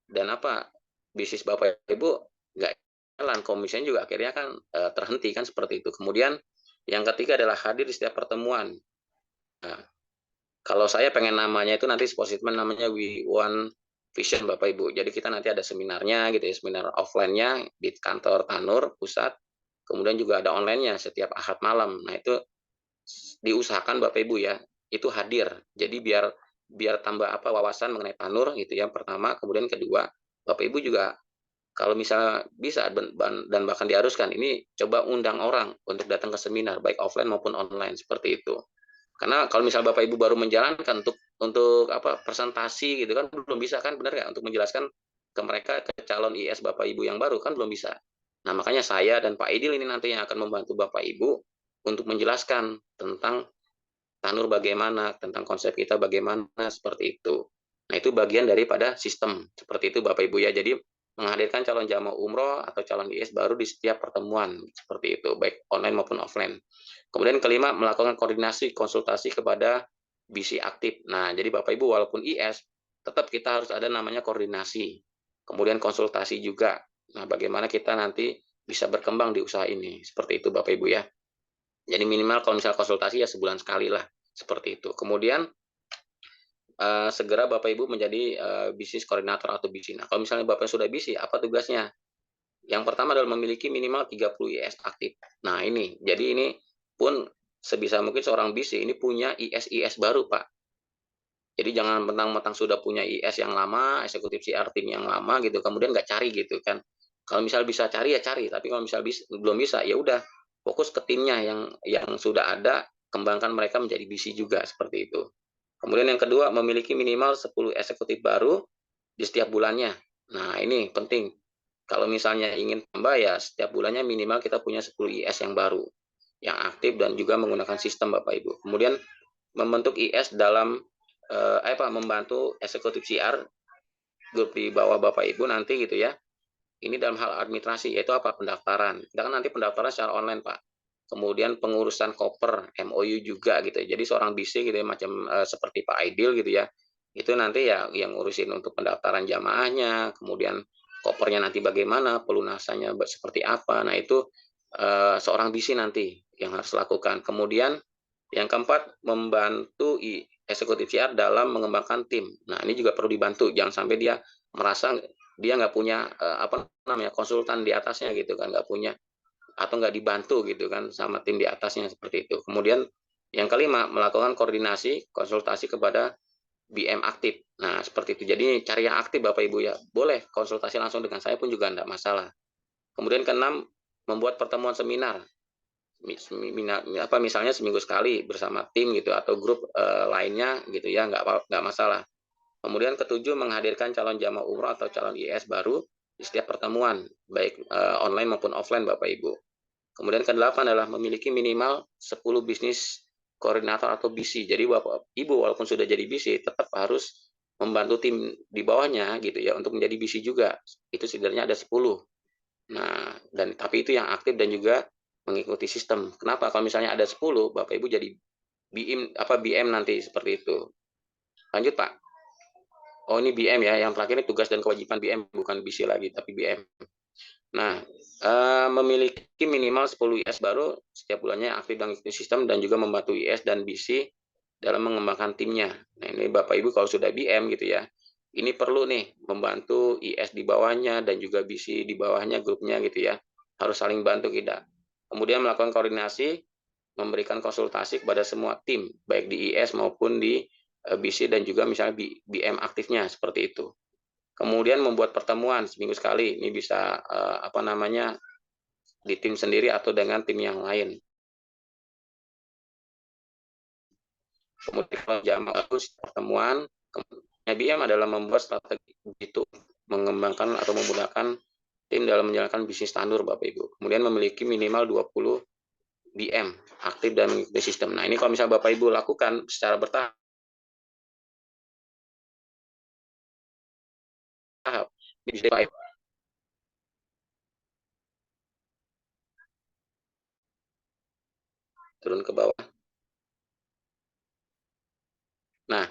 dan apa? Bisnis Bapak Ibu nggak jalan, komisinya juga akhirnya kan terhenti kan seperti itu. Kemudian yang ketiga adalah hadir di setiap pertemuan. Nah, kalau saya pengen namanya itu nanti positifnya namanya We One Vision Bapak Ibu. Jadi kita nanti ada seminarnya gitu ya, seminar offline-nya di kantor Tanur pusat. Kemudian juga ada online-nya setiap Ahad malam. Nah, itu diusahakan Bapak Ibu ya, itu hadir. Jadi biar biar tambah apa wawasan mengenai Tanur gitu ya. Pertama, kemudian kedua, Bapak Ibu juga kalau misalnya bisa dan bahkan diharuskan ini coba undang orang untuk datang ke seminar baik offline maupun online seperti itu. Karena kalau misal Bapak Ibu baru menjalankan untuk apa presentasi gitu kan belum bisa kan, benar nggak, untuk menjelaskan ke mereka, ke calon IS Bapak Ibu yang baru kan belum bisa. Nah, makanya saya dan Pak Idil ini nanti yang akan membantu Bapak Ibu untuk menjelaskan tentang Tanur bagaimana, tentang konsep kita bagaimana, seperti itu. Nah, itu bagian daripada sistem seperti itu Bapak Ibu ya. Jadi menghadirkan calon jamaah umroh atau calon IS baru di setiap pertemuan seperti itu, baik online maupun offline. Kemudian kelima, melakukan koordinasi konsultasi kepada BC aktif. Nah, jadi Bapak Ibu walaupun IS, tetap kita harus ada namanya koordinasi. Kemudian konsultasi juga. Nah, bagaimana kita nanti bisa berkembang di usaha ini. Seperti itu Bapak Ibu ya. Jadi minimal kalau misalnya konsultasi ya sebulan sekali lah. Seperti itu. Kemudian segera Bapak Ibu menjadi bisnis koordinator atau BC. Nah, kalau misalnya Bapak sudah BC, apa tugasnya? Yang pertama adalah memiliki minimal 30 IS aktif. Nah, ini. Jadi ini pun sebisa mungkin seorang BC ini punya IS baru, Pak. Jadi jangan mentang-mentang sudah punya IS yang lama, eksekutif CR tim yang lama gitu, kemudian nggak cari gitu kan. Kalau misal bisa cari ya cari, tapi kalau misal belum bisa ya udah fokus ke timnya yang sudah ada, kembangkan mereka menjadi BC juga seperti itu. Kemudian yang kedua, memiliki minimal 10 eksekutif baru di setiap bulannya. Nah, ini penting. Kalau misalnya ingin tambah ya setiap bulannya minimal kita punya 10 IS yang baru, yang aktif dan juga menggunakan sistem Bapak Ibu. Kemudian membentuk IS dalam membantu eksekutif CR grup di bawah Bapak Ibu nanti gitu ya. Ini dalam hal administrasi yaitu apa? Pendaftaran. Kita kan nanti pendaftaran secara online, Pak. Kemudian pengurusan koper, MOU juga gitu. Jadi seorang BC gitu ya macam seperti Pak Aidil gitu ya. Itu nanti ya yang ngurusin untuk pendaftaran jamaahnya, kemudian kopernya nanti bagaimana, pelunasannya seperti apa. Nah, itu seorang BC nanti yang harus lakukan. Kemudian yang keempat, membantu eksekutif CR dalam mengembangkan tim. Nah, ini juga perlu dibantu. Jangan sampai dia merasa dia nggak punya konsultan di atasnya gitu kan, nggak punya atau nggak dibantu gitu kan sama tim di atasnya seperti itu. Kemudian yang kelima, melakukan koordinasi konsultasi kepada BM aktif. Nah, seperti itu. Jadi cari yang aktif Bapak Ibu ya. Boleh konsultasi langsung dengan saya pun juga enggak masalah. Kemudian keenam, membuat pertemuan seminar. Misalnya seminggu sekali bersama tim gitu atau grup lainnya gitu ya, nggak masalah. Kemudian ketujuh, menghadirkan calon jamaah umroh atau calon IS baru di setiap pertemuan, baik online maupun offline Bapak Ibu. Kemudian kedelapan adalah memiliki minimal 10 bisnis koordinator atau BC. Jadi Bapak Ibu walaupun sudah jadi BC tetap harus membantu tim di bawahnya gitu ya untuk menjadi BC juga. Itu setidaknya ada 10. Nah, tapi itu yang aktif dan juga mengikuti sistem. Kenapa? Kalau misalnya ada 10, Bapak Ibu jadi BM nanti seperti itu. Lanjut, Pak. Oh, ini BM ya. Yang terakhir ini tugas dan kewajiban BM, bukan BC lagi, tapi BM. Nah, memiliki minimal 10 IS baru setiap bulannya aktif dalam sistem dan juga membantu IS dan BC dalam mengembangkan timnya. Nah, ini Bapak Ibu kalau sudah BM gitu ya, ini perlu nih membantu IS di bawahnya dan juga BC di bawahnya grupnya gitu ya. Harus saling bantu kita. Kemudian melakukan koordinasi, memberikan konsultasi kepada semua tim, baik di IS maupun di BC dan juga misalnya BM aktifnya seperti itu. Kemudian membuat pertemuan seminggu sekali, ini bisa apa namanya di tim sendiri atau dengan tim yang lain. Kemudian jamaah pertemuan, IBM adalah membuat strategi itu, mengembangkan atau menggunakan tim dalam menjalankan bisnis standar Bapak Ibu. Kemudian memiliki minimal 20 BM aktif dan mengikuti sistem. Nah, ini kalau misalnya Bapak Ibu lakukan secara bertahap, bisa turun ke bawah. Nah,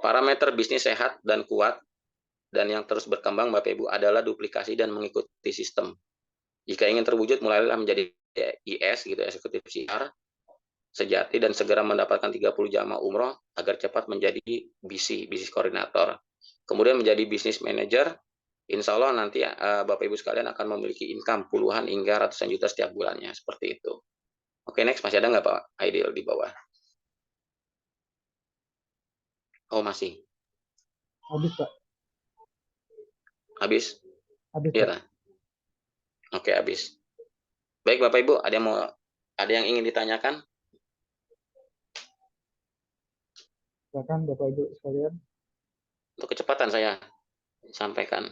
parameter bisnis sehat dan kuat dan yang terus berkembang Bapak Ibu adalah duplikasi dan mengikuti sistem. Jika ingin terwujud, mulailah menjadi IS gitu, eksekutif CR sejati dan segera mendapatkan 30 jamaah umroh agar cepat menjadi BC, bisnis koordinator. Kemudian menjadi bisnis manager, insya Allah nanti Bapak Ibu sekalian akan memiliki income puluhan hingga ratusan juta setiap bulannya, seperti itu. Oke, next, masih ada nggak Pak Aidil di bawah? Oh, masih. Habis, Pak. Habis? Habis, Iya. Pak. Oke, habis. Baik Bapak Ibu, ada yang ingin ditanyakan? Silakan Bapak Ibu sekalian. Untuk kecepatan saya sampaikan.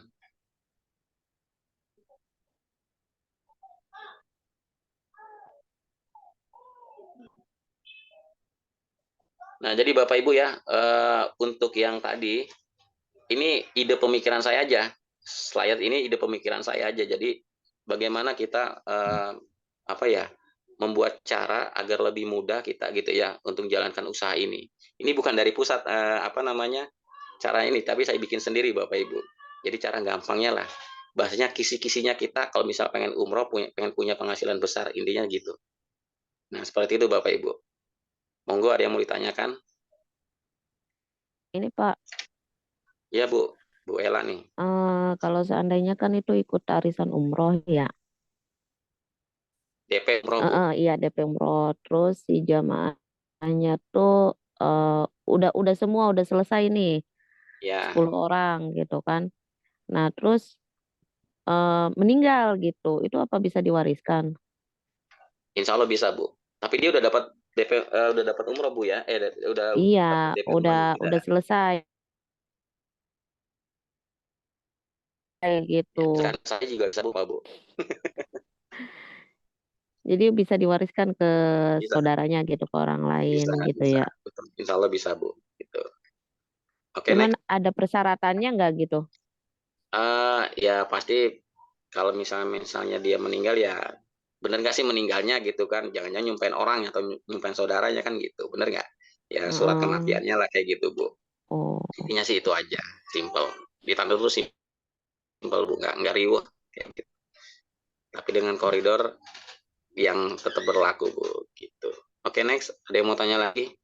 Nah, jadi Bapak Ibu ya, untuk yang tadi, ini ide pemikiran saya aja. Slide ini ide pemikiran saya aja. Jadi bagaimana kita apa ya, membuat cara agar lebih mudah kita gitu ya untuk menjalankan usaha ini. Ini bukan dari pusat apa namanya cara ini, tapi saya bikin sendiri Bapak Ibu. Jadi cara gampangnya lah. Bahasanya kisi-kisinya kita kalau misal pengen umroh, pengen punya penghasilan besar, intinya gitu. Nah, seperti itu Bapak Ibu. Monggo ada yang mau ditanyakan? Ini Pak, Ya Bu Ella nih. kalau seandainya kan itu ikut arisan umroh ya. DP umroh Bu. Iya DP umroh. Terus si jamaahnya tuh udah semua udah selesai nih, Ya, 10 orang gitu kan. Nah terus meninggal gitu, itu apa bisa diwariskan? insya Allah bisa Bu. Tapi dia udah dapat DP, udah dapat umroh Bu ya? Udah Iya, dapat DP umrohnya udah tidak? selesai kayak gitu. Ya, saya juga bisa Bu, Pak Bu. Jadi bisa diwariskan ke Bisa, saudaranya gitu, ke orang lain bisa, gitu bisa. ya. Betul. Insya Allah bisa Bu. Gitu. Oke, Cuman next. ada persyaratannya nggak gitu? Ya pasti kalau misalnya dia meninggal ya bener nggak sih meninggalnya gitu kan? Jangan-jangan nyumpain orang atau nyumpain saudaranya kan gitu, bener nggak? Ya surat Heeh. kematiannya lah kayak gitu Bu. Oh, Intinya sih itu aja, simple. Ditanda terus simple Bu, nggak riuh kayak gitu. Tapi dengan koridor yang tetap berlaku Bu gitu. Oke, next, ada yang mau tanya lagi?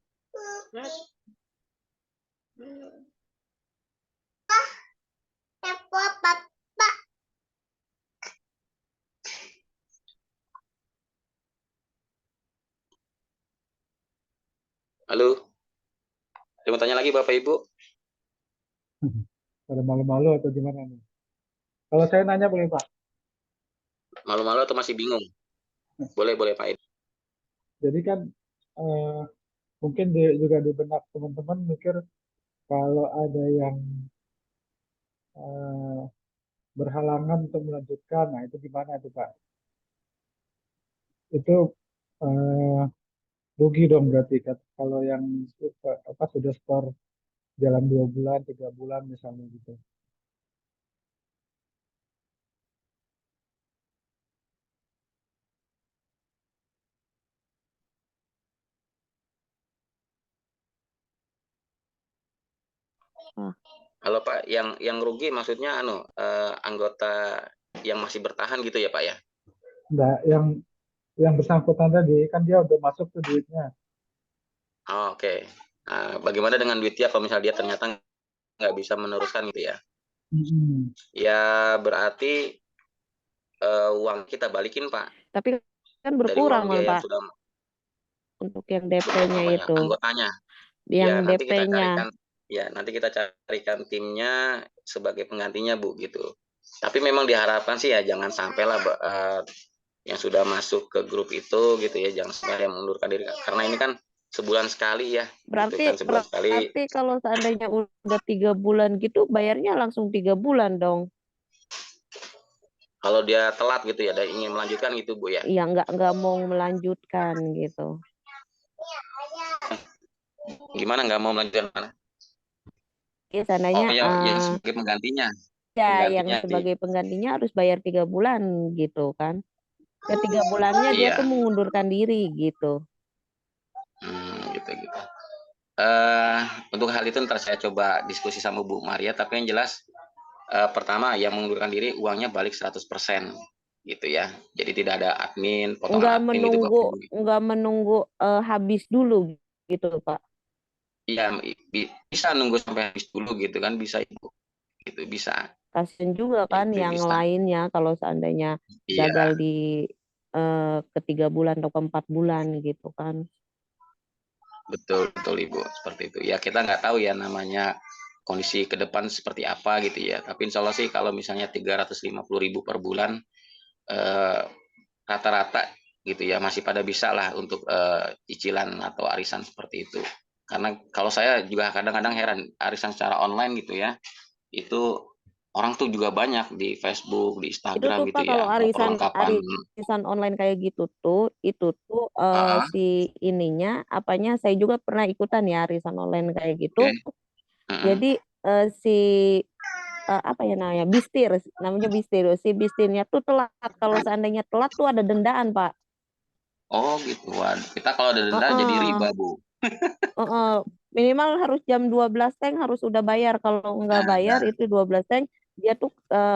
Halo, ada yang mau tanya lagi Bapak Ibu? Pada malu-malu atau gimana nih? Kalau saya nanya boleh Pak? Malu-malu atau masih bingung? Boleh Pak Edi. Jadi kan mungkin juga di benak teman-teman mikir kalau ada yang eh, berhalangan untuk melanjutkan, nah itu gimana tuh Pak? Itu eh, rugi dong berarti kan kalau yang sudah store jalan 2 bulan, 3 bulan misalnya gitu. Halo Pak, yang rugi maksudnya anggota yang masih bertahan gitu ya Pak ya? Enggak, yang bersangkutan tadi kan dia udah masuk tuh duitnya. Oh, oke. Nah, bagaimana dengan duit dia kalau misalnya dia ternyata nggak bisa meneruskan gitu ya. Mm-mm. Ya berarti uang kita balikin Pak Tapi kan dari uang berkurang dia yang Pak sudah untuk yang DP-nya apanya itu. anggotanya. Yang Ya nanti kita DP-nya. carikan nanti kita carikan timnya sebagai penggantinya Bu gitu. Tapi memang diharapkan sih ya jangan sampailah yang sudah masuk ke grup itu gitu ya jangan sampai yang mengundurkan diri karena ini kan sebulan sekali ya gitu Berarti kan sebulan sekali. berarti kalau seandainya udah 3 bulan gitu bayarnya langsung 3 bulan dong. Kalau dia telat gitu ya dan ingin melanjutkan gitu Bu ya. Iya nggak mau melanjutkan gitu. Gimana nggak mau melanjutkan mana? Ya Oh seandainya ya yang sebagai penggantinya. ya yang Penggantinya sih. sebagai penggantinya harus bayar 3 bulan gitu kan. Ketiga bulannya dia tuh Iya. mengundurkan diri gitu. Gitu. Untuk hal itu ntar saya coba diskusi sama Bu Maria tapi yang jelas pertama yang mengundurkan diri uangnya balik 100% gitu ya. Jadi tidak ada admin, potongan admin gitu Bapak Ibu. Nggak menunggu habis dulu gitu Pak. Iya, bisa nunggu sampai habis dulu gitu kan bisa Ibu. Gitu bisa. Kasian juga kan Itu yang bisa. lainnya kalau seandainya gagal Iya, di ketiga bulan atau keempat bulan gitu kan. betul betul Ibu, seperti itu. Ya kita nggak tahu ya namanya kondisi ke depan seperti apa gitu ya. Tapi insya Allah sih kalau misalnya 350.000 per bulan eh, rata-rata gitu ya masih pada bisa lah untuk cicilan atau arisan seperti itu. Karena kalau saya juga kadang-kadang heran arisan secara online gitu ya, itu orang tuh juga banyak di Facebook, di Itu Instagram tuh gitu Pak kalau ya, mau perlengkapan. arisan online kayak gitu tuh itu tuh Ah, si ininya apanya saya juga pernah ikutan ya arisan online kayak oke. gitu. Mm-mm. Jadi si apa ya namanya bistir. Si bistirnya tuh telat. Kalau seandainya telat tuh ada dendaan, Pak. Oh gitu. Waduh. Kita kalau ada denda jadi Heeh, riba, Bu. heeh. Minimal harus jam 12 teng harus udah bayar. Kalau nggak bayar Nah, itu 12 teng dia tuh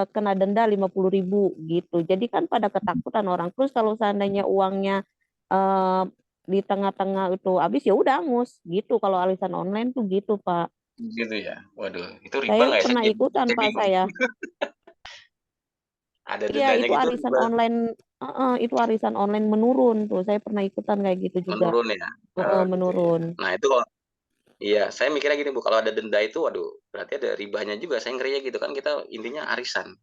kena denda 50.000 gitu. Jadi kan pada ketakutan orang. Terus kalau seandainya uangnya eh, di tengah-tengah itu habis ya udah angus gitu. Kalau arisan online tuh gitu, Pak. gitu ya. Waduh, itu riba Saya nggak ya? pernah ikutan, Saya Pak, bingung. saya. Ada Iya, dendanya itu gitu arisan riba online, itu arisan online menurun tuh. Saya pernah ikutan kayak gitu juga. menurun ya. Gitu ya. Menurun. Nah itu iya, saya mikirnya gini Bu, kalau ada denda itu, waduh, berarti ada ribanya juga. Saya ngerinya gitu kan, kita intinya arisan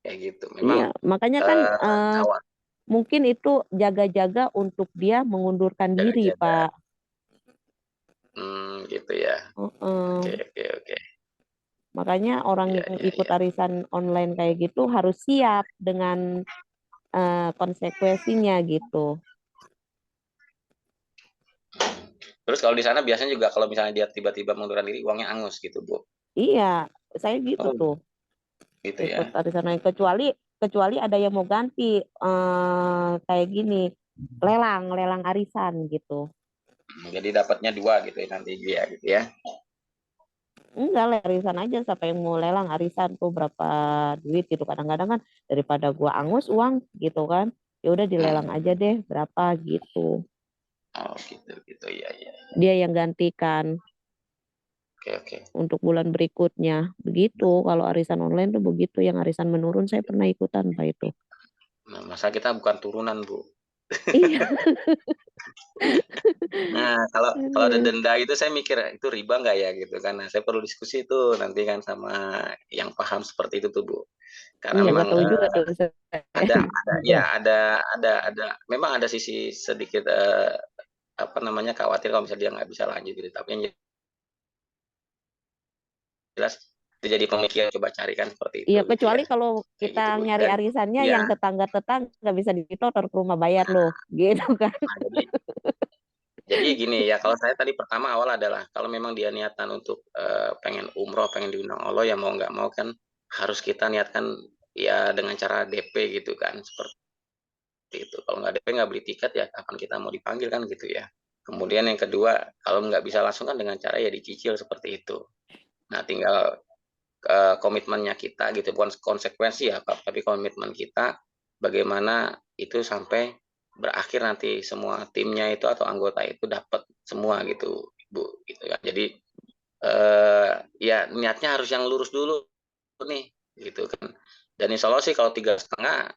kayak gitu. Memang Iya, makanya kan kawat mungkin itu jaga-jaga untuk dia mengundurkan diri, jaga-jaga. Pak. Gitu ya. Heeh. Oke. Makanya orang Iya, yang iya, ikut iya. arisan online kayak gitu harus siap dengan konsekuensinya gitu. Terus kalau di sana biasanya juga kalau misalnya dia tiba-tiba mengundurkan diri, uangnya angus gitu, Bu. Iya, saya gitu Oh, tuh gitu ikut ya. arisan online kecuali kecuali ada yang mau ganti kayak gini lelang arisan gitu. Jadi dapatnya dua gitu ya nanti dia gitu ya. Enggak lah, arisan aja siapa yang mau lelang arisan tuh berapa duit gitu kadang-kadang kan daripada gua angus uang gitu kan ya udah dilelang Hmm. aja deh berapa gitu Oh, gitu. Iya, iya. dia yang gantikan Oke. untuk bulan berikutnya begitu kalau arisan online tuh begitu yang arisan menurun saya pernah ikutan Pak itu. Nah, masa kita bukan turunan, Bu. Iya. Nah, kalau kalau ada Aduh. denda itu saya mikir itu riba nggak ya gitu kan. Nah, saya perlu diskusi itu nanti kan sama yang paham seperti itu tuh, Bu. Karena Iya memang nggak tahu juga tuh saya. ada memang ada sisi sedikit apa namanya khawatir kalau misalnya dia nggak bisa lanjut gitu. Tapi yang jelas itu jadi pemikiran coba carikan seperti itu Iya gitu ya. kecuali kalau Kayak gitu, kita Bu. nyari Dan arisannya ya, yang tetangga bisa ditotor ke rumah bayar loh gitu kan. nah, jadi gini ya, kalau saya tadi pertama awal adalah kalau memang dia niatan untuk pengen umroh, pengen diundang Allah ya mau nggak mau kan harus kita niatkan ya dengan cara DP gitu kan seperti itu. Kalau nggak DP nggak beli tiket ya kapan kita mau dipanggil kan gitu ya. Kemudian yang kedua kalau nggak bisa langsung kan dengan cara ya dicicil seperti itu. Nah tinggal komitmennya kita gitu bukan konsekuensi ya Pak, tapi komitmen kita bagaimana itu sampai berakhir nanti semua timnya itu atau anggota itu dapat semua gitu Bu gitu kan. Jadi ya niatnya harus yang lurus dulu nih, gitu kan. Dan insya Allah sih kalau 3,5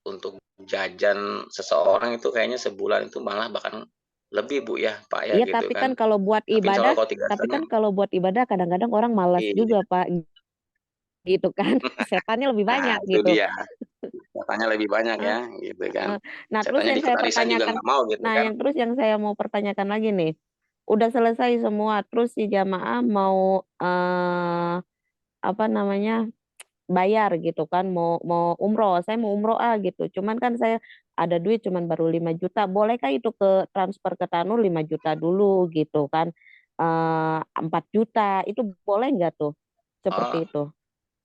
untuk jajan seseorang itu kayaknya sebulan itu malah bahkan lebih Bu ya Pak ya Iya, gitu tapi kan kan. kalau buat Tapi insya Allah ibadah, kalau tiga setengah kadang-kadang orang malas iya, juga Pak, gitu kan. Setannya lebih nah banyak itu gitu. dia. Katanya lebih banyak Eh, ya gitu kan. Nah, terus Setannya yang ikut saya arisan juga pertanyakan, nggak mau gitu kan. yang saya mau pertanyakan lagi nih, udah selesai semua, terus si jamaah mau apa namanya bayar gitu kan, mau mau umroh, saya mau umroh gitu, cuman kan saya ada duit cuman baru 5 juta, bolehkah itu ke transfer ke Tanur 5 juta dulu gitu kan, 4 juta, itu boleh nggak tuh Oh, seperti itu?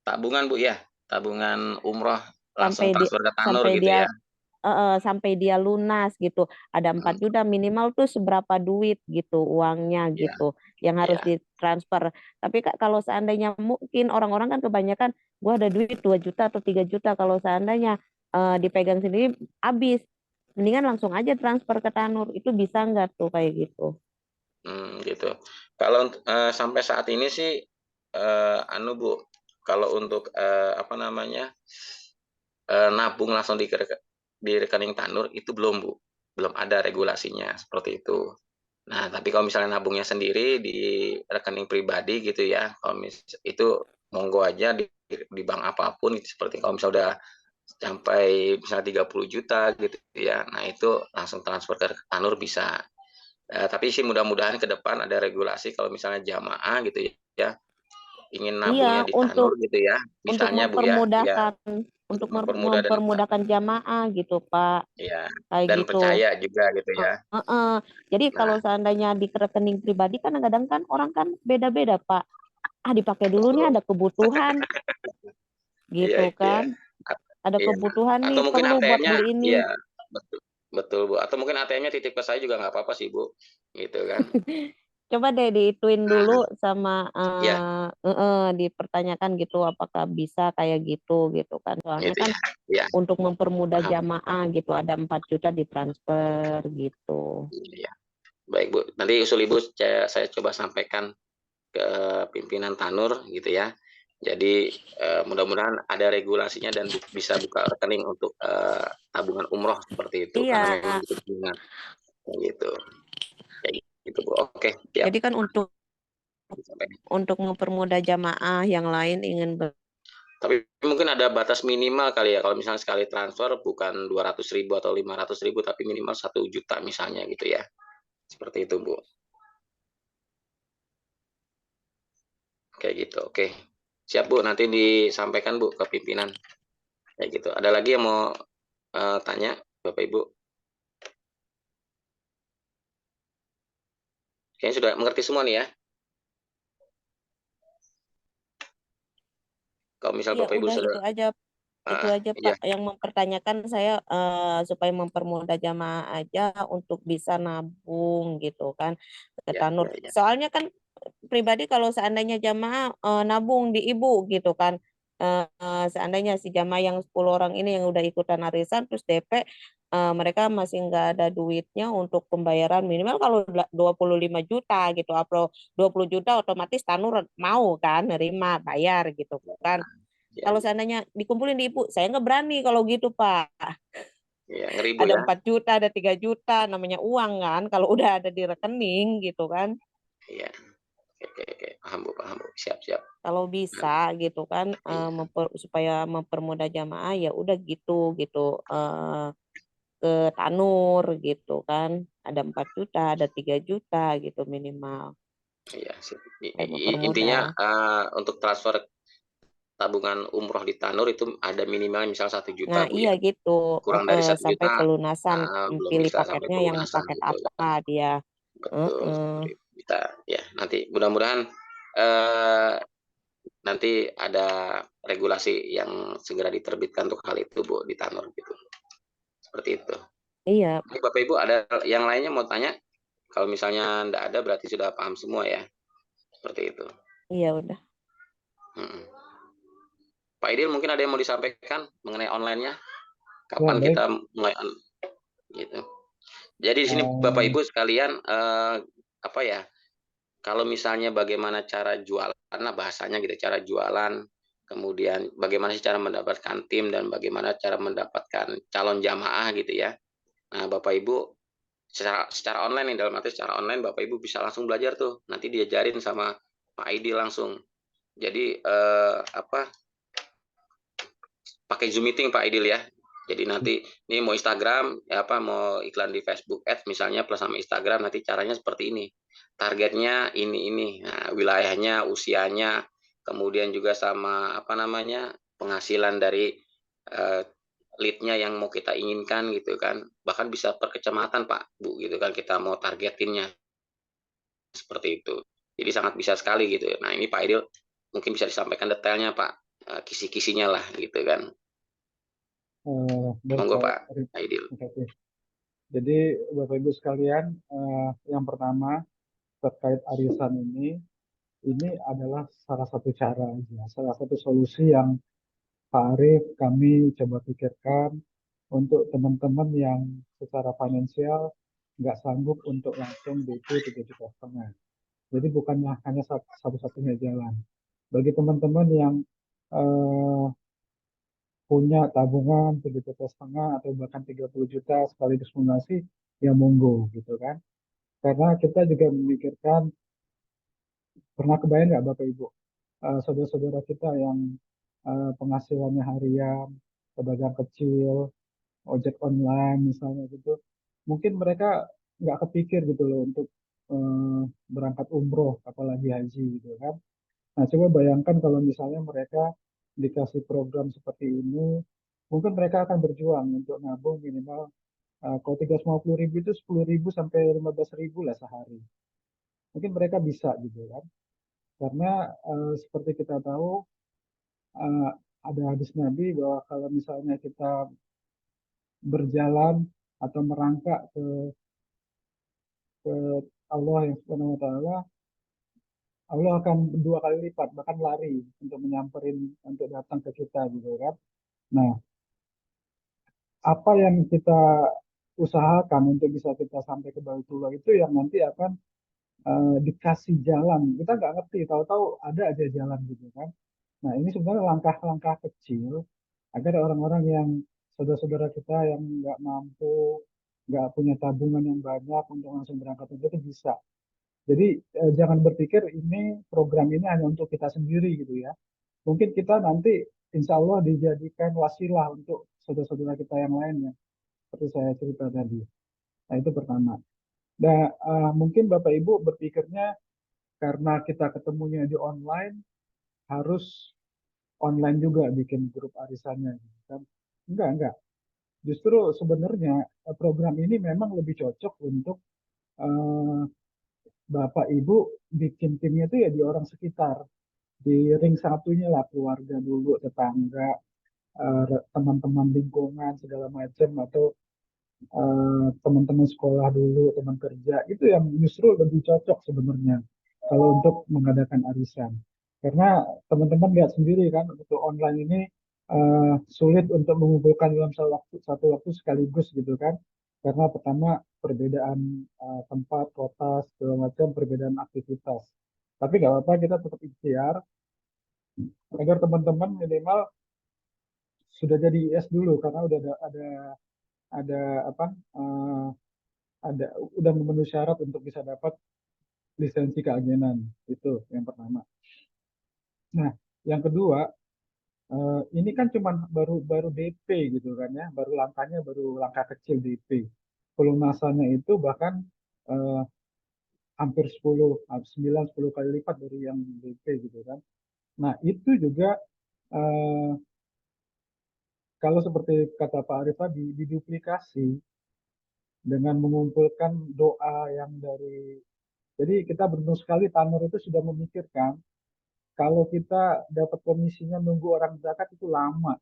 tabungan Bu ya, tabungan umroh langsung Sampai di transfer ke Tanur sampai gitu dia ya. sampai dia lunas gitu. Ada 4 Hmm, juta minimal tuh seberapa duit gitu uangnya ya, gitu yang harus ya. ditransfer. Tapi Kak, kalau seandainya mungkin orang-orang kan kebanyakan gua ada duit 2 juta atau 3 juta kalau seandainya dipegang sendiri habis. Mendingan langsung aja transfer ke Tanur. Itu bisa nggak tuh kayak gitu? Gitu. Kalau sampai saat ini sih anu Bu, kalau untuk apa namanya nabung langsung di rekening Tanur itu belum Bu, belum ada regulasinya seperti itu. Nah, tapi kalau misalnya nabungnya sendiri di rekening pribadi gitu ya, kalau itu monggo aja di bank apapun gitu, seperti kalau misalnya udah sampai misalnya 30 juta gitu ya. Nah, itu langsung transfer ke Tanur bisa. Tapi sih mudah-mudahan ke depan ada regulasi kalau misalnya jamaah gitu ya, ingin Iya, nabungnya di untuk Tanur gitu ya, untuk misalnya Bu ya, ya mempermudahkan untuk untuk mempermudah dan mempermudahkan jamaah gitu, Pak. ya Kayak dan gitu. percaya juga gitu ya. Heeh. Jadi Nah, kalau seandainya di rekening pribadi kan kadang kan orang kan beda-beda, Pak. Dipakai dulu nih betul. ada kebutuhan Iya gitu iya. kan. Ada Iya. kebutuhan Atau nih mungkin perlu buat ATM-nya beli ini. iya, betul betul, Bu. Atau mungkin ATM-nya titip ke saya juga nggak apa-apa sih, Bu. Gitu kan. Coba deh diituin dulu Nah, sama iya, dipertanyakan gitu apakah bisa kayak gitu gitu kan. Soalnya gitu kan ya. Iya, untuk mempermudah paham. jamaah gitu ada 4 juta ditransfer gitu. Iya. Baik, Bu. Nanti usul Ibu saya coba sampaikan ke pimpinan Tanur gitu ya. Jadi mudah-mudahan ada regulasinya dan bisa buka rekening untuk tabungan umroh seperti itu karena Iya, memang butuh tabungan kayak gitu. Kayak gitu, Bu. Oke, siap. jadi kan Sampai. untuk mempermudah jamaah yang lain ingin Tapi mungkin ada batas minimal kali ya kalau misalnya sekali transfer bukan 200.000 atau 500.000 tapi minimal 1 juta misalnya gitu ya. Seperti itu, Bu. Kayak gitu. Oke. Siap, Bu. Nanti disampaikan, Bu, ke pimpinan. Kayak gitu. Ada lagi yang mau tanya, Bapak Ibu? Kayaknya sudah mengerti semua nih ya. Kalau misal Iya, Bapak Ibu udah sudah itu aja iya, Pak yang mempertanyakan saya supaya mempermudah jamaah aja untuk bisa nabung gitu kan ke ya, Tanur. ya, ya. Soalnya kan pribadi kalau seandainya jamaah nabung di ibu gitu kan, seandainya si jamaah yang 10 orang ini yang udah ikutan arisan terus DP, mereka masih nggak ada duitnya untuk pembayaran minimal kalau 25 juta gitu, upload 20 juta otomatis Tanur mau kan nerima bayar gitu kan. Ya, Kalau seandainya dikumpulin di ibu, saya nggak berani kalau gitu, Pak. ya, ngeri Bu Ada ya. 4 juta, ada 3 juta, namanya uang kan. Kalau udah ada di rekening gitu kan. Iya. Oke, oke, oke. Paham Bu, paham Bu. Siap, siap. Kalau Nah, bisa gitu kan, iya, supaya mempermudah jamaah ya udah gitu gitu ke Tanur gitu kan. Ada 4 juta, ada 3 juta gitu minimal. iya. Supaya Intinya mempermudah. untuk transfer tabungan umroh di Tanur itu ada minimal misal 1 juta Nah, Bu iya ya. gitu. Kurang dari satu Sampai juta pelunasan belum pilih bisa sampai paketnya yang pelunasan paket gitu apa kan. dia. Betul, Heeh. seperti itu. Kita ya nanti mudah-mudahan eh, nanti ada regulasi yang segera diterbitkan untuk hal itu Bu di Tanur gitu. Seperti itu. Iya, Oke, Bapak Ibu ada yang lainnya mau tanya? Kalau misalnya enggak ada berarti sudah paham semua ya. Seperti itu. iya udah. Mm-mm. Pak Idil mungkin ada yang mau disampaikan mengenai online-nya? Ya, Kapan baik. kita mulai gitu. Jadi di sini Bapak Eh, Ibu sekalian apa ya? kalau misalnya bagaimana cara jualan, nah bahasanya gitu, cara jualan, kemudian bagaimana sih cara mendapatkan tim dan bagaimana cara mendapatkan calon jamaah gitu ya. Nah, Bapak Ibu secara online nih, dalam arti secara online Bapak Ibu bisa langsung belajar tuh, nanti diajarin sama Pak Aidil langsung. Jadi, pakai Zoom meeting Pak Aidil ya. Jadi nanti ini mau Instagram, ya apa mau iklan di Facebook Ads misalnya plus sama Instagram nanti caranya seperti ini. Targetnya ini. Nah, wilayahnya, usianya, kemudian juga sama apa namanya penghasilan dari uh, lead-nya yang mau kita inginkan gitu kan. Bahkan bisa per kecamatan Pak Bu gitu kan kita mau targetinnya seperti itu. Jadi sangat bisa sekali gitu. Nah ini Pak Aidil mungkin bisa disampaikan detailnya Pak, kisi-kisinya lah gitu kan. Baik Monggo Pak Pak Arif. Aidil. Terima kasih. Jadi Bapak Ibu sekalian, yang pertama terkait arisan ini adalah salah satu cara aja, salah satu solusi yang Pak Arif kami coba pikirkan untuk teman-teman yang secara finansial nggak sanggup untuk langsung DP 3,5 juta. Jadi bukannya hanya satu-satunya jalan. Bagi teman-teman yang eh, punya tabungan 7,5 juta atau bahkan 30 juta sekaligus lunasi, ya monggo gitu kan. Karena kita juga memikirkan, pernah kebayang nggak Bapak Ibu, saudara-saudara kita yang penghasilannya harian, pedagang kecil, ojek online misalnya gitu, mungkin mereka nggak kepikir gitu loh untuk eh, berangkat umroh, apalagi haji gitu kan. Nah, coba bayangkan kalau misalnya mereka dikasih program seperti ini, mungkin mereka akan berjuang untuk nabung minimal, kalau 350 ribu itu 10 ribu sampai 15 ribu lah sehari. Mungkin mereka bisa gitu kan. Karena seperti kita tahu, eh, ada hadis Nabi bahwa kalau misalnya kita berjalan atau merangkak ke Allah yang Subhanahu wa taala, Allah akan 2 kali lipat bahkan lari untuk menyamperin, untuk datang ke kita gitu kan. Nah, apa yang kita usahakan untuk bisa kita sampai ke Baitullah itu yang nanti akan dikasih jalan. Kita nggak ngerti, tahu-tahu ada aja jalan gitu kan. Nah, ini sebenarnya langkah-langkah kecil agar orang-orang yang saudara-saudara kita yang nggak mampu, nggak punya tabungan yang banyak untuk langsung berangkat itu bisa. Jadi jangan berpikir ini program ini hanya untuk kita sendiri gitu ya. Mungkin kita nanti insya Allah dijadikan wasilah untuk saudara-saudara kita yang lainnya, seperti saya cerita tadi. Nah itu pertama. Dan mungkin Bapak Ibu berpikirnya karena kita ketemunya di online, harus online juga bikin grup arisannya. Gitu kan. Enggak. Justru sebenarnya program ini memang lebih cocok untuk eh, Bapak Ibu bikin timnya itu ya di orang sekitar. Di ring satunya lah, keluarga dulu, tetangga, teman-teman lingkungan segala macam, atau teman-teman sekolah dulu, teman kerja, itu yang justru lebih cocok sebenarnya kalau untuk mengadakan arisan. Karena teman-teman lihat sendiri kan, untuk online ini sulit untuk mengumpulkan dalam satu waktu sekaligus gitu kan. Karena pertama perbedaan tempat, kota, segala macam, perbedaan aktivitas. Tapi nggak apa-apa, kita tetap ikhtiar agar teman-teman minimal sudah jadi IS dulu, karena udah ada apa eh, ada udah memenuhi syarat untuk bisa dapat lisensi keagenan. Itu yang pertama. Nah, yang kedua, ini kan cuma baru baru DP gitu kan ya, baru langkahnya baru langkah kecil DP. Pelunasannya itu bahkan eh, hampir 9 10 kali lipat dari yang DP gitu kan. Nah, itu juga eh, kalau seperti kata Pak Arif tadi, diduplikasi dengan mengumpulkan doa yang dari, jadi kita beruntung sekali Tanur itu sudah memikirkan kalau kita dapat komisinya nunggu orang zakat itu lama,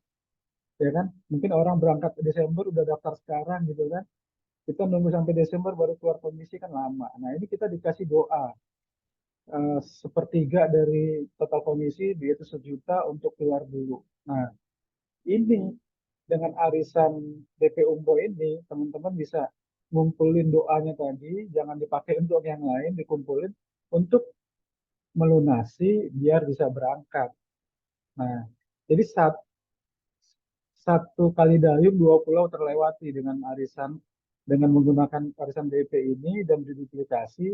ya kan? Mungkin orang berangkat Desember udah daftar sekarang gitu kan? Kita nunggu sampai Desember baru keluar komisi kan lama. Nah ini kita dikasih doa, sepertiga dari total komisi yaitu 1 juta untuk keluar dulu. Nah ini dengan arisan DP Umbo ini teman-teman bisa ngumpulin doanya tadi, jangan dipakai untuk yang lain, dikumpulin, untuk melunasi biar bisa berangkat. Nah, jadi satu kali dayung dua pulau terlewati dengan arisan, dengan menggunakan arisan DP ini dan diduplikasi.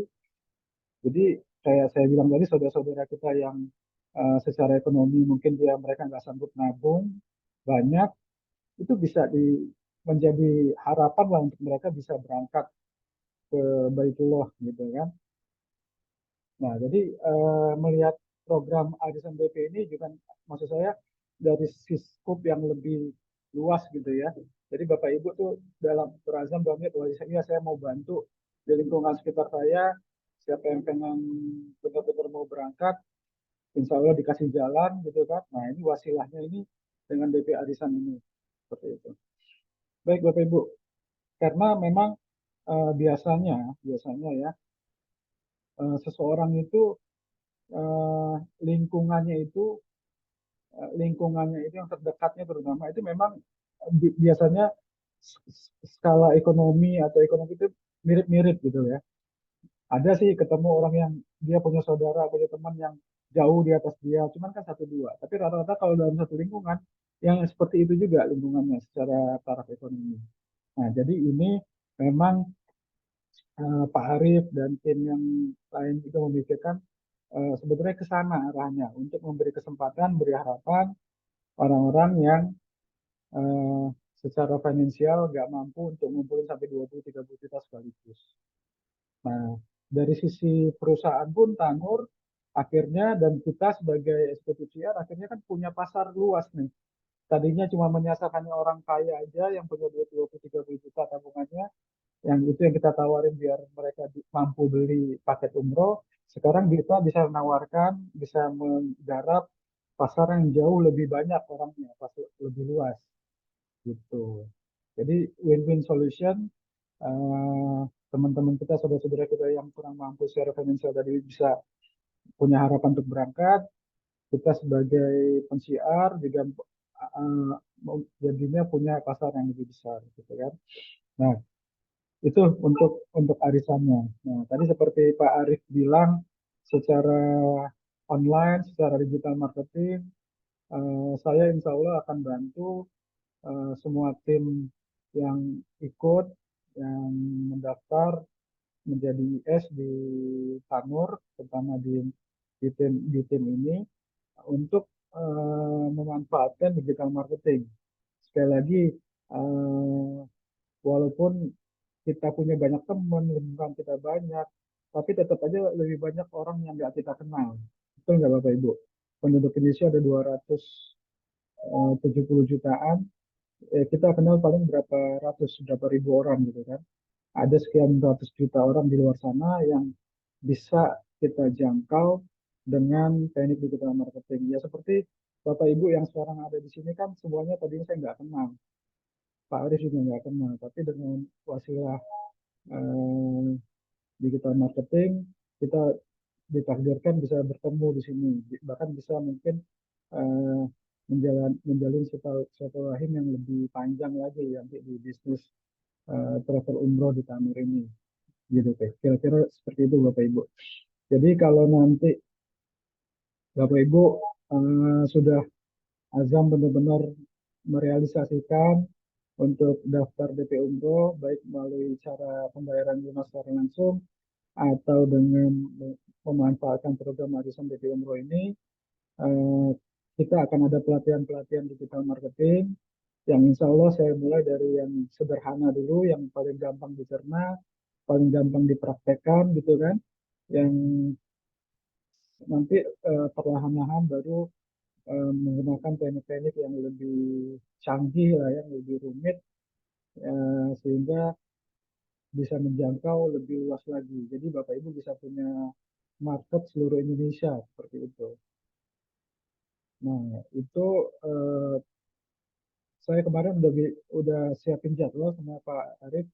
Jadi kayak saya bilang tadi, saudara-saudara kita yang secara ekonomi mungkin mereka nggak sanggup nabung banyak, itu bisa menjadi harapan lah untuk mereka bisa berangkat ke Baitullah gitu kan. Nah, jadi melihat program arisan DP ini juga, maksud saya dari skup yang lebih luas gitu ya. Jadi Bapak Ibu tuh dalam berazam banget, wah iya saya mau bantu di lingkungan sekitar saya, siapa yang pengen benar-benar mau berangkat, insya Allah dikasih jalan gitu kan. Nah ini wasilahnya ini dengan DP arisan ini, seperti itu. Baik Bapak Ibu, karena memang biasanya ya seseorang itu eh, lingkungannya itu yang terdekatnya terutama itu memang biasanya skala ekonomi atau ekonomi itu mirip-mirip gitu ya. Ada sih ketemu orang yang dia punya saudara, punya teman yang jauh di atas dia, cuman kan satu dua. Tapi rata-rata kalau dalam satu lingkungan yang seperti itu juga lingkungannya secara taraf ekonomi. Nah, jadi ini memang Pak Arief dan tim yang lain juga memikirkan sebetulnya ke sana arahnya untuk memberi kesempatan, beri harapan orang-orang yang eh, secara finansial nggak mampu untuk ngumpulin sampai 20-30 juta sekaligus. Nah, dari sisi perusahaan pun Tanur akhirnya dan kita sebagai SPTCR akhirnya kan punya pasar luas nih. Tadinya cuma menyasar hanya orang kaya aja yang punya 20-30 juta tabungannya, yang itu yang kita tawarin biar mereka mampu beli paket umroh. Sekarang kita bisa menawarkan, bisa menggarap pasar yang jauh lebih banyak orangnya, pasar lebih luas gitu. Jadi win-win solution, teman-teman kita, saudara-saudara kita yang kurang mampu secara finansial tadi bisa punya harapan untuk berangkat. Kita sebagai pensiar juga jadinya punya pasar yang lebih besar, gitu kan. Nah, itu untuk arisannya. Nah, tadi seperti Pak Arief bilang, secara online, secara digital marketing, saya insya Allah akan bantu semua tim yang ikut, yang mendaftar menjadi IS di Tanur, terutama di tim ini, untuk memanfaatkan digital marketing. Sekali lagi, walaupun kita punya banyak teman, lingkungan kita banyak, tapi tetap aja lebih banyak orang yang nggak kita kenal. Betul nggak Bapak Ibu? Penduduk Indonesia ada 270 jutaan, kita kenal paling berapa ribu orang gitu kan. Ada sekian ratus juta orang di luar sana yang bisa kita jangkau dengan teknik digital marketing. Ya seperti Bapak Ibu yang sekarang ada di sini kan semuanya tadinya saya nggak kenal. Pak Arief juga nggak kenal. Tapi dengan wasilah eh, digital marketing, kita ditakdirkan bisa bertemu di sini. Bahkan bisa mungkin eh, menjalin silaturahim yang lebih panjang lagi ya di bisnis travel umroh di Tanur ini. Gitu teh. Kira-kira seperti itu Bapak Ibu. Jadi kalau nanti Bapak Ibu sudah azam benar-benar merealisasikan untuk daftar DP Umroh, baik melalui cara pembayaran lunas secara langsung atau dengan memanfaatkan program arisan DP Umroh ini, eh, kita akan ada pelatihan-pelatihan digital marketing yang insya Allah saya mulai dari yang sederhana dulu, yang paling gampang dicerna, paling gampang dipraktekkan gitu kan, yang nanti perlahan-lahan baru menggunakan teknik-teknik yang lebih canggih lah, yang lebih rumit, sehingga bisa menjangkau lebih luas lagi. Jadi Bapak Ibu bisa punya market seluruh Indonesia seperti itu. Nah, itu saya kemarin udah siapin jadwal sama Pak Arief,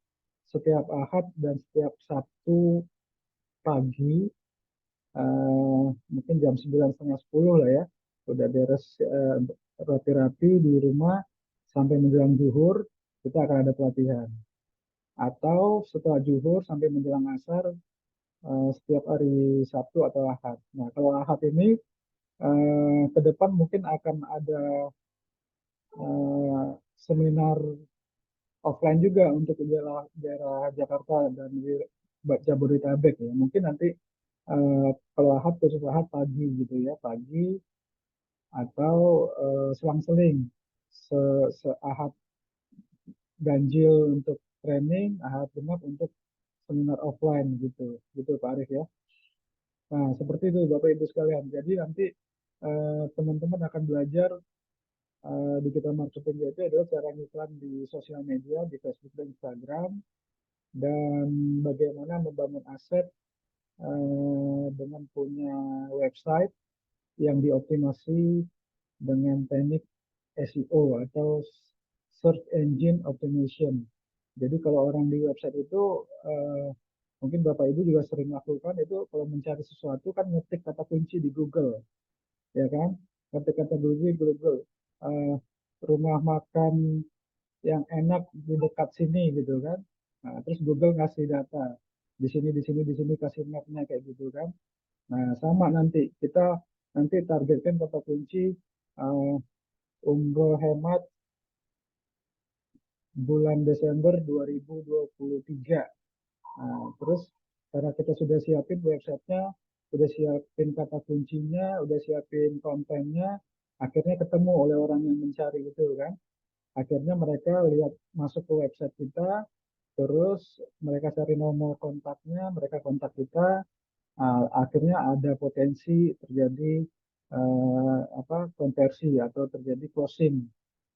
setiap Ahad dan setiap Sabtu pagi, mungkin jam 9:30 lah ya, udah beres rapi-rapi di rumah sampai menjelang zuhur, kita akan ada pelatihan. Atau setelah zuhur sampai menjelang asar, setiap hari Sabtu atau Ahad. Nah, kalau Ahad ini ke depan mungkin akan ada seminar offline juga untuk daerah Jakarta dan Jabodetabek ya. Mungkin nanti kalau Ahad khusus Ahad pagi gitu ya, pagi atau selang-seling Ahad ganjil untuk training, Ahad genap untuk seminar offline gitu, gitu Pak Arif ya. Nah, seperti itu Bapak Ibu sekalian. Jadi nanti teman-teman akan belajar digital marketing itu adalah cara ngiklan di sosial media, di Facebook dan Instagram, dan bagaimana membangun aset dengan punya website yang dioptimasi dengan teknik SEO atau Search Engine Optimization. Jadi kalau orang di website itu mungkin Bapak Ibu juga sering lakukan itu kalau mencari sesuatu kan ngetik kata kunci di Google, ya kan? Ngetik kata kunci di Google, rumah makan yang enak di dekat sini gitu kan. Nah, terus Google ngasih data di sini, di sini, di sini kasih mapnya kayak gitu kan. Nah, sama nanti kita nanti targetkan kata kunci umroh hemat bulan Desember 2023. Nah, terus karena kita sudah siapin websitenya, udah siapin kata kuncinya, udah siapin kontennya, akhirnya ketemu oleh orang yang mencari itu kan. Akhirnya mereka lihat masuk ke website kita, terus mereka cari nomor kontaknya, mereka kontak kita, akhirnya ada potensi terjadi konversi atau terjadi closing,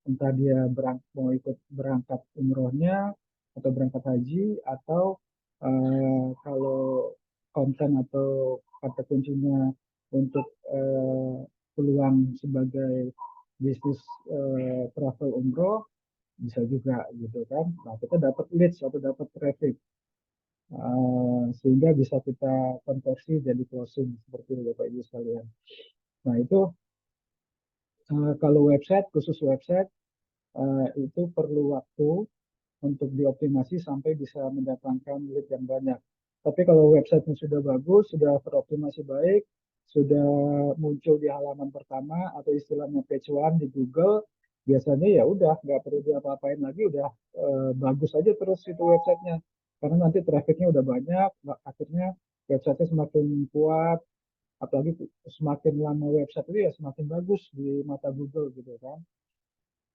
entah dia mau ikut berangkat umrohnya atau berangkat haji, atau kalau konten atau kata kuncinya untuk peluang sebagai bisnis travel umroh bisa juga gitu kan. Nah, kita dapat leads atau dapat traffic sehingga bisa kita konversi jadi closing seperti itu Bapak Ibu sekalian. Nah, itu kalau website, khusus website itu perlu waktu untuk dioptimasi sampai bisa mendatangkan lead yang banyak. Tapi kalau websitenya sudah bagus, sudah teroptimasi baik, sudah muncul di halaman pertama atau istilahnya page one di Google, biasanya ya udah nggak perlu diapa-apain lagi, udah bagus aja terus itu websitenya. Karena nanti trafficnya udah banyak, akhirnya websitenya semakin kuat, apalagi semakin lama website itu ya semakin bagus di mata Google gitu kan.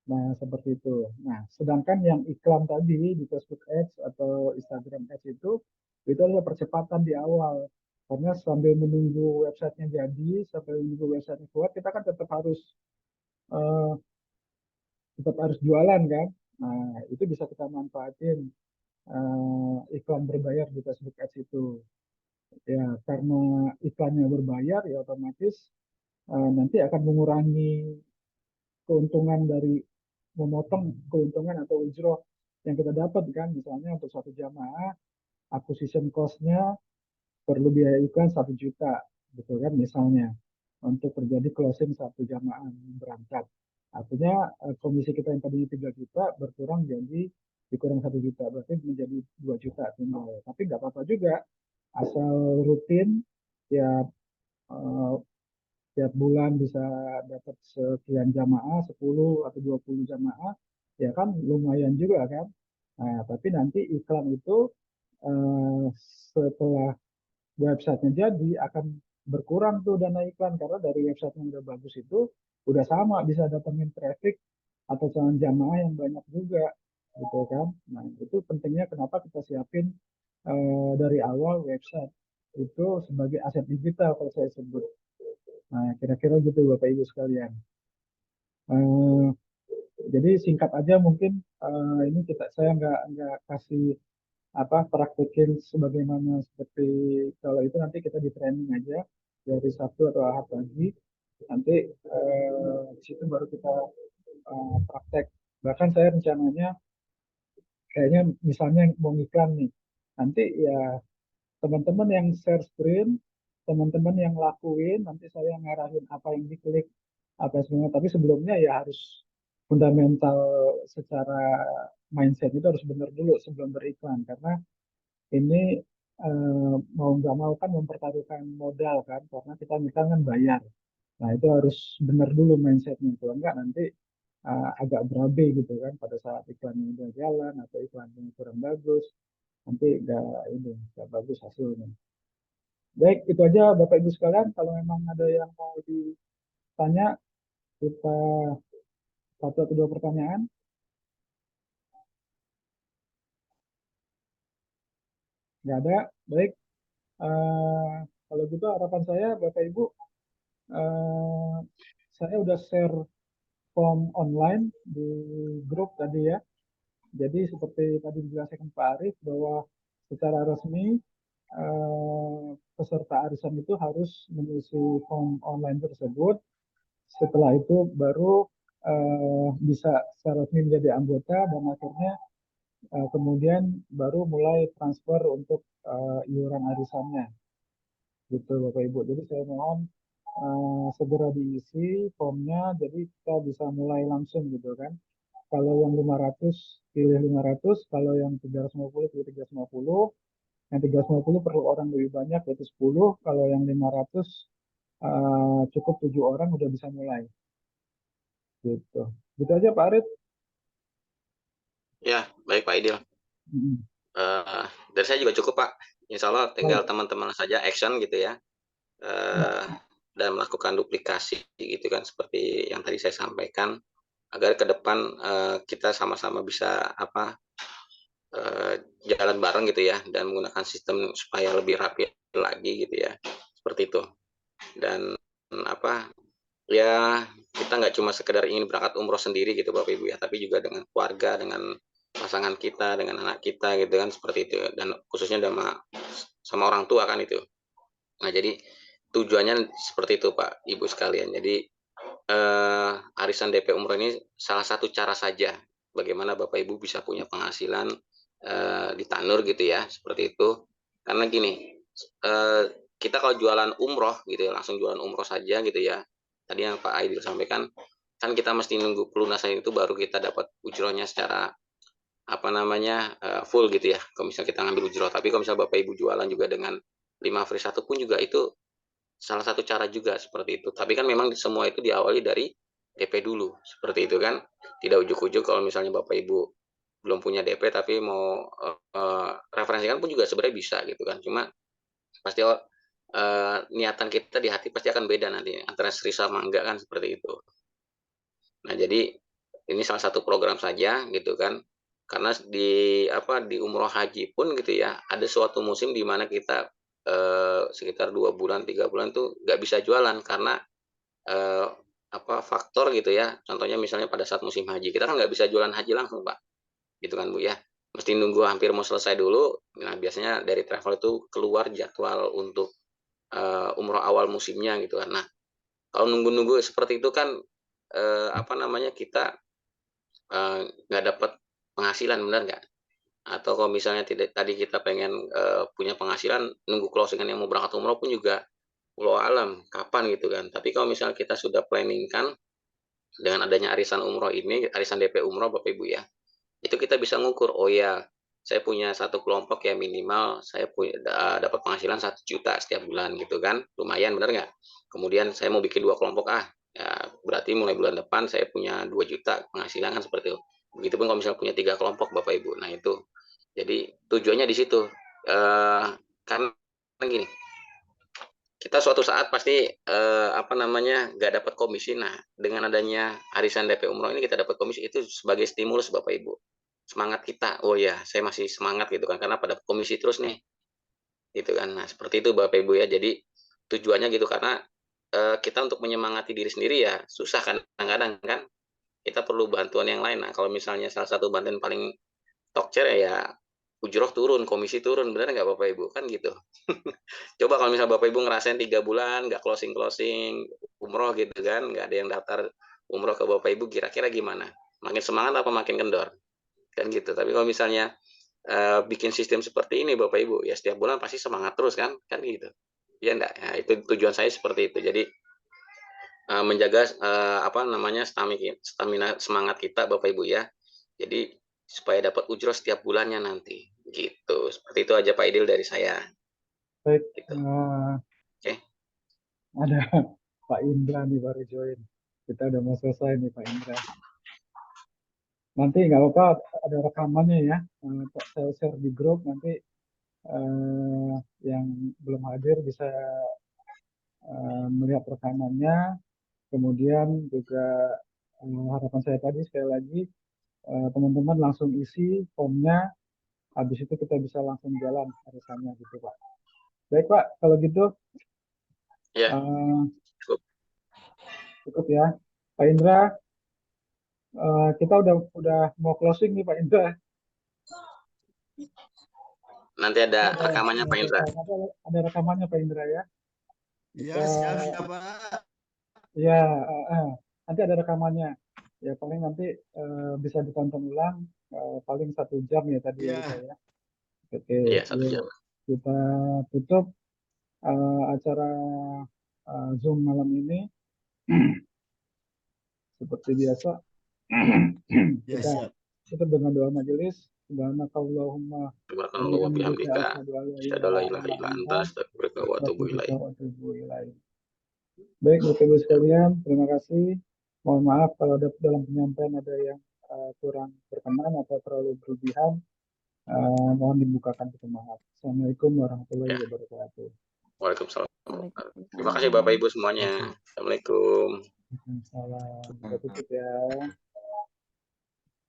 Nah, seperti itu. Nah, sedangkan yang iklan tadi di Facebook Ads atau Instagram Ads itu adalah percepatan di awal. Karena sambil menunggu websitenya jadi, sampai menunggu websitenya kuat, kita kan uh, tetap harus jualan kan. Nah, itu bisa kita manfaatin iklan berbayar di Facebook Ads itu. Ya, karena iklannya berbayar, ya otomatis nanti akan mengurangi keuntungan dari memotong keuntungan atau ujroh yang kita dapat kan. Misalnya untuk satu jamaah acquisition cost-nya perlu biaya iklan 1 juta gitu kan misalnya untuk terjadi closing satu jamaah berangkat. Artinya komisi kita yang tadinya 3 juta berkurang jadi dikurang 1 juta, berarti menjadi 2 juta tinggal. Tapi nggak apa-apa juga asal rutin ya, tiap bulan bisa dapat sekian jamaah, 10 atau 20 jamaah, ya kan lumayan juga kan. Nah, tapi nanti iklan itu eh, setelah websitenya jadi akan berkurang tuh dana iklan karena dari website yang udah bagus itu udah sama bisa datangin traffic atau calon jamaah yang banyak juga gitu kan. Nah, itu pentingnya kenapa kita siapin dari awal website itu sebagai aset digital kalau saya sebut. Nah, kira-kira gitu Bapak Ibu sekalian. Eh, jadi singkat aja mungkin ini saya nggak kasih praktekin sebagaimana seperti kalau itu nanti kita di training aja dari Sabtu atau Ahad lagi. Nanti di situ baru kita praktek. Bahkan saya rencananya kayaknya misalnya mau iklan nih. Nanti ya teman-teman yang share screen, teman-teman yang lakuin, nanti saya ngarahin apa yang diklik, apa semua. Tapi sebelumnya ya harus fundamental secara mindset itu harus benar dulu sebelum beriklan. Karena ini mau nggak mau kan mempertaruhkan modal kan, karena kita kan bayar. Nah itu harus benar dulu mindsetnya, kalau enggak nanti agak berabe gitu kan pada saat iklannya udah jalan atau iklannya kurang bagus, nanti nggak bagus hasilnya. Baik, itu aja Bapak Ibu sekalian. Kalau memang ada yang mau ditanya, kita satu atau dua pertanyaan. Nggak ada. Baik, eh, kalau gitu harapan saya Bapak Ibu, eh, saya udah share form online di grup tadi ya. Jadi seperti tadi dijelaskan Pak Arief bahwa secara resmi peserta arisan itu harus mengisi form online tersebut. Setelah itu baru bisa secara resmi menjadi anggota dan akhirnya kemudian baru mulai transfer untuk iuran arisannya. Gitu Bapak Ibu. Jadi saya mohon segera diisi formnya, jadi kita bisa mulai langsung gitu kan. Kalau yang 500 pilih 500, kalau yang 350 pilih 350, yang 350 perlu orang lebih banyak yaitu 10, kalau yang 500 cukup 7 orang udah bisa mulai. Gitu. Gitu aja Pak Arit. Ya, baik Pak Idil. Dari saya juga cukup Pak. Insya Allah tinggal teman-teman saja action gitu ya. Dan melakukan duplikasi gitu kan, seperti yang tadi saya sampaikan, agar ke depan kita sama-sama bisa jalan bareng gitu ya, dan menggunakan sistem supaya lebih rapi lagi gitu ya, seperti itu. Dan ya kita nggak cuma sekedar ingin berangkat umroh sendiri gitu Bapak Ibu ya, tapi juga dengan keluarga, dengan pasangan kita, dengan anak kita gitu kan, seperti itu. Dan khususnya sama orang tua kan itu. Nah jadi tujuannya seperti itu Pak Ibu sekalian. Jadi arisan DP umroh ini salah satu cara saja bagaimana Bapak Ibu bisa punya penghasilan di Tanur gitu ya, seperti itu. Karena gini, kita kalau jualan umroh gitu ya, langsung jualan umroh saja gitu ya. Tadi yang Pak Aidil sampaikan, kan kita mesti nunggu pelunasan itu baru kita dapat ujrohnya secara full gitu ya. Kalau misalnya kita ngambil ujroh, tapi kalau misalnya Bapak Ibu jualan juga dengan 5 free 1 pun juga itu salah satu cara juga seperti itu. Tapi kan memang semua itu diawali dari DP dulu, seperti itu kan. Tidak ujuk-ujuk kalau misalnya Bapak Ibu belum punya DP tapi mau referensikan pun juga sebenarnya bisa gitu kan. Cuma pasti niatan kita di hati pasti akan beda nanti antara serius sama enggak kan, seperti itu. Nah, jadi ini salah satu program saja gitu kan. Karena di umroh haji pun gitu ya, ada suatu musim di mana kita sekitar 2 bulan 3 bulan tuh nggak bisa jualan karena eh, faktor gitu ya. Contohnya misalnya pada saat musim haji kita kan nggak bisa jualan haji langsung Pak, gitu kan Bu ya, mesti nunggu hampir mau selesai dulu. Nah biasanya dari travel itu keluar jadwal untuk umroh awal musimnya gitu kan. Nah kalau nunggu-nunggu seperti itu kan kita nggak dapat penghasilan, benar nggak? Atau kalau misalnya tidak, tadi kita pengen punya penghasilan, nunggu closingan yang mau berangkat umroh pun juga walau alam kapan gitu kan. Tapi kalau misalnya kita sudah planning kan dengan adanya arisan umroh ini, arisan DP umroh Bapak Ibu ya, itu kita bisa ngukur, oh ya saya punya satu kelompok ya, minimal saya dapat penghasilan 1 juta setiap bulan gitu kan, lumayan benar nggak? Kemudian saya mau bikin 2 kelompok, ya berarti mulai bulan depan saya punya 2 juta penghasilan kan, seperti itu. Begitupun kalau misalnya punya 3 kelompok Bapak Ibu. Nah itu jadi tujuannya di situ. Karena gini, kita suatu saat pasti nggak dapat komisi. Nah dengan adanya arisan DP umroh ini kita dapat komisi, itu sebagai stimulus Bapak Ibu, semangat kita, oh ya saya masih semangat gitu kan karena pada komisi terus nih gitu kan. Nah seperti itu Bapak Ibu ya. Jadi tujuannya gitu, karena kita untuk menyemangati diri sendiri ya susah kan, kadang-kadang kan kita perlu bantuan yang lain. Nah kalau misalnya salah satu bantuan paling tokcer ya ujroh turun, komisi turun, benar nggak Bapak Ibu kan gitu. Coba kalau misalnya Bapak Ibu ngerasain 3 bulan nggak closing umroh gitu kan, nggak ada yang daftar umroh ke Bapak Ibu, kira-kira gimana? Makin semangat apa makin kendor? Kan gitu. Tapi kalau misalnya bikin sistem seperti ini Bapak Ibu ya, setiap bulan pasti semangat terus kan gitu. Ya enggak? Nah, itu tujuan saya seperti itu. Jadi menjaga stamina semangat kita Bapak Ibu ya. Jadi supaya dapat ujroh setiap bulannya nanti Gitu. Seperti itu aja Pak Idil dari saya. Baik, Gitu. Oke. Ada Pak Indra nih baru join. Kita udah mau selesai nih Pak Indra. Nanti nggak apa-apa, ada rekamannya ya. Saya share di grup, nanti yang belum hadir bisa melihat rekamannya. Kemudian juga harapan saya tadi sekali lagi, teman-teman langsung isi formnya, habis itu kita bisa langsung jalan arisannya gitu Pak. Baik Pak, kalau gitu Ya, cukup. cukup ya. Pak Indra, kita udah mau closing nih Pak Indra. Nanti ada rekamannya Pak Indra. Ada rekamannya Pak Indra ya. Iya, siap Pak. Ya, nanti ada rekamannya. Ya paling nanti bisa ditonton ulang, paling 1 jam ya tadi Iya. saya. Oke, Iya, 1 jam. kita tutup acara Zoom malam ini. Seperti biasa, Ya, kita siap. tutup dengan doa majelis. Subhanakallahumma Subhanallah wa bihamdika, asyhadu an la ilaha illa anta, astaghfiruka wa atubu ilaik. Baik, Bapak Ibu sekalian, terima kasih. Mohon maaf kalau dalam penyampaian ada yang kurang berkenan atau terlalu berlebihan. Mohon dibukakan pintu maaf. Assalamualaikum warahmatullahi wabarakatuh. Waalaikumsalam. Terima kasih Bapak Ibu semuanya. Assalamualaikum. Waalaikumsalam. Kita tutup ya.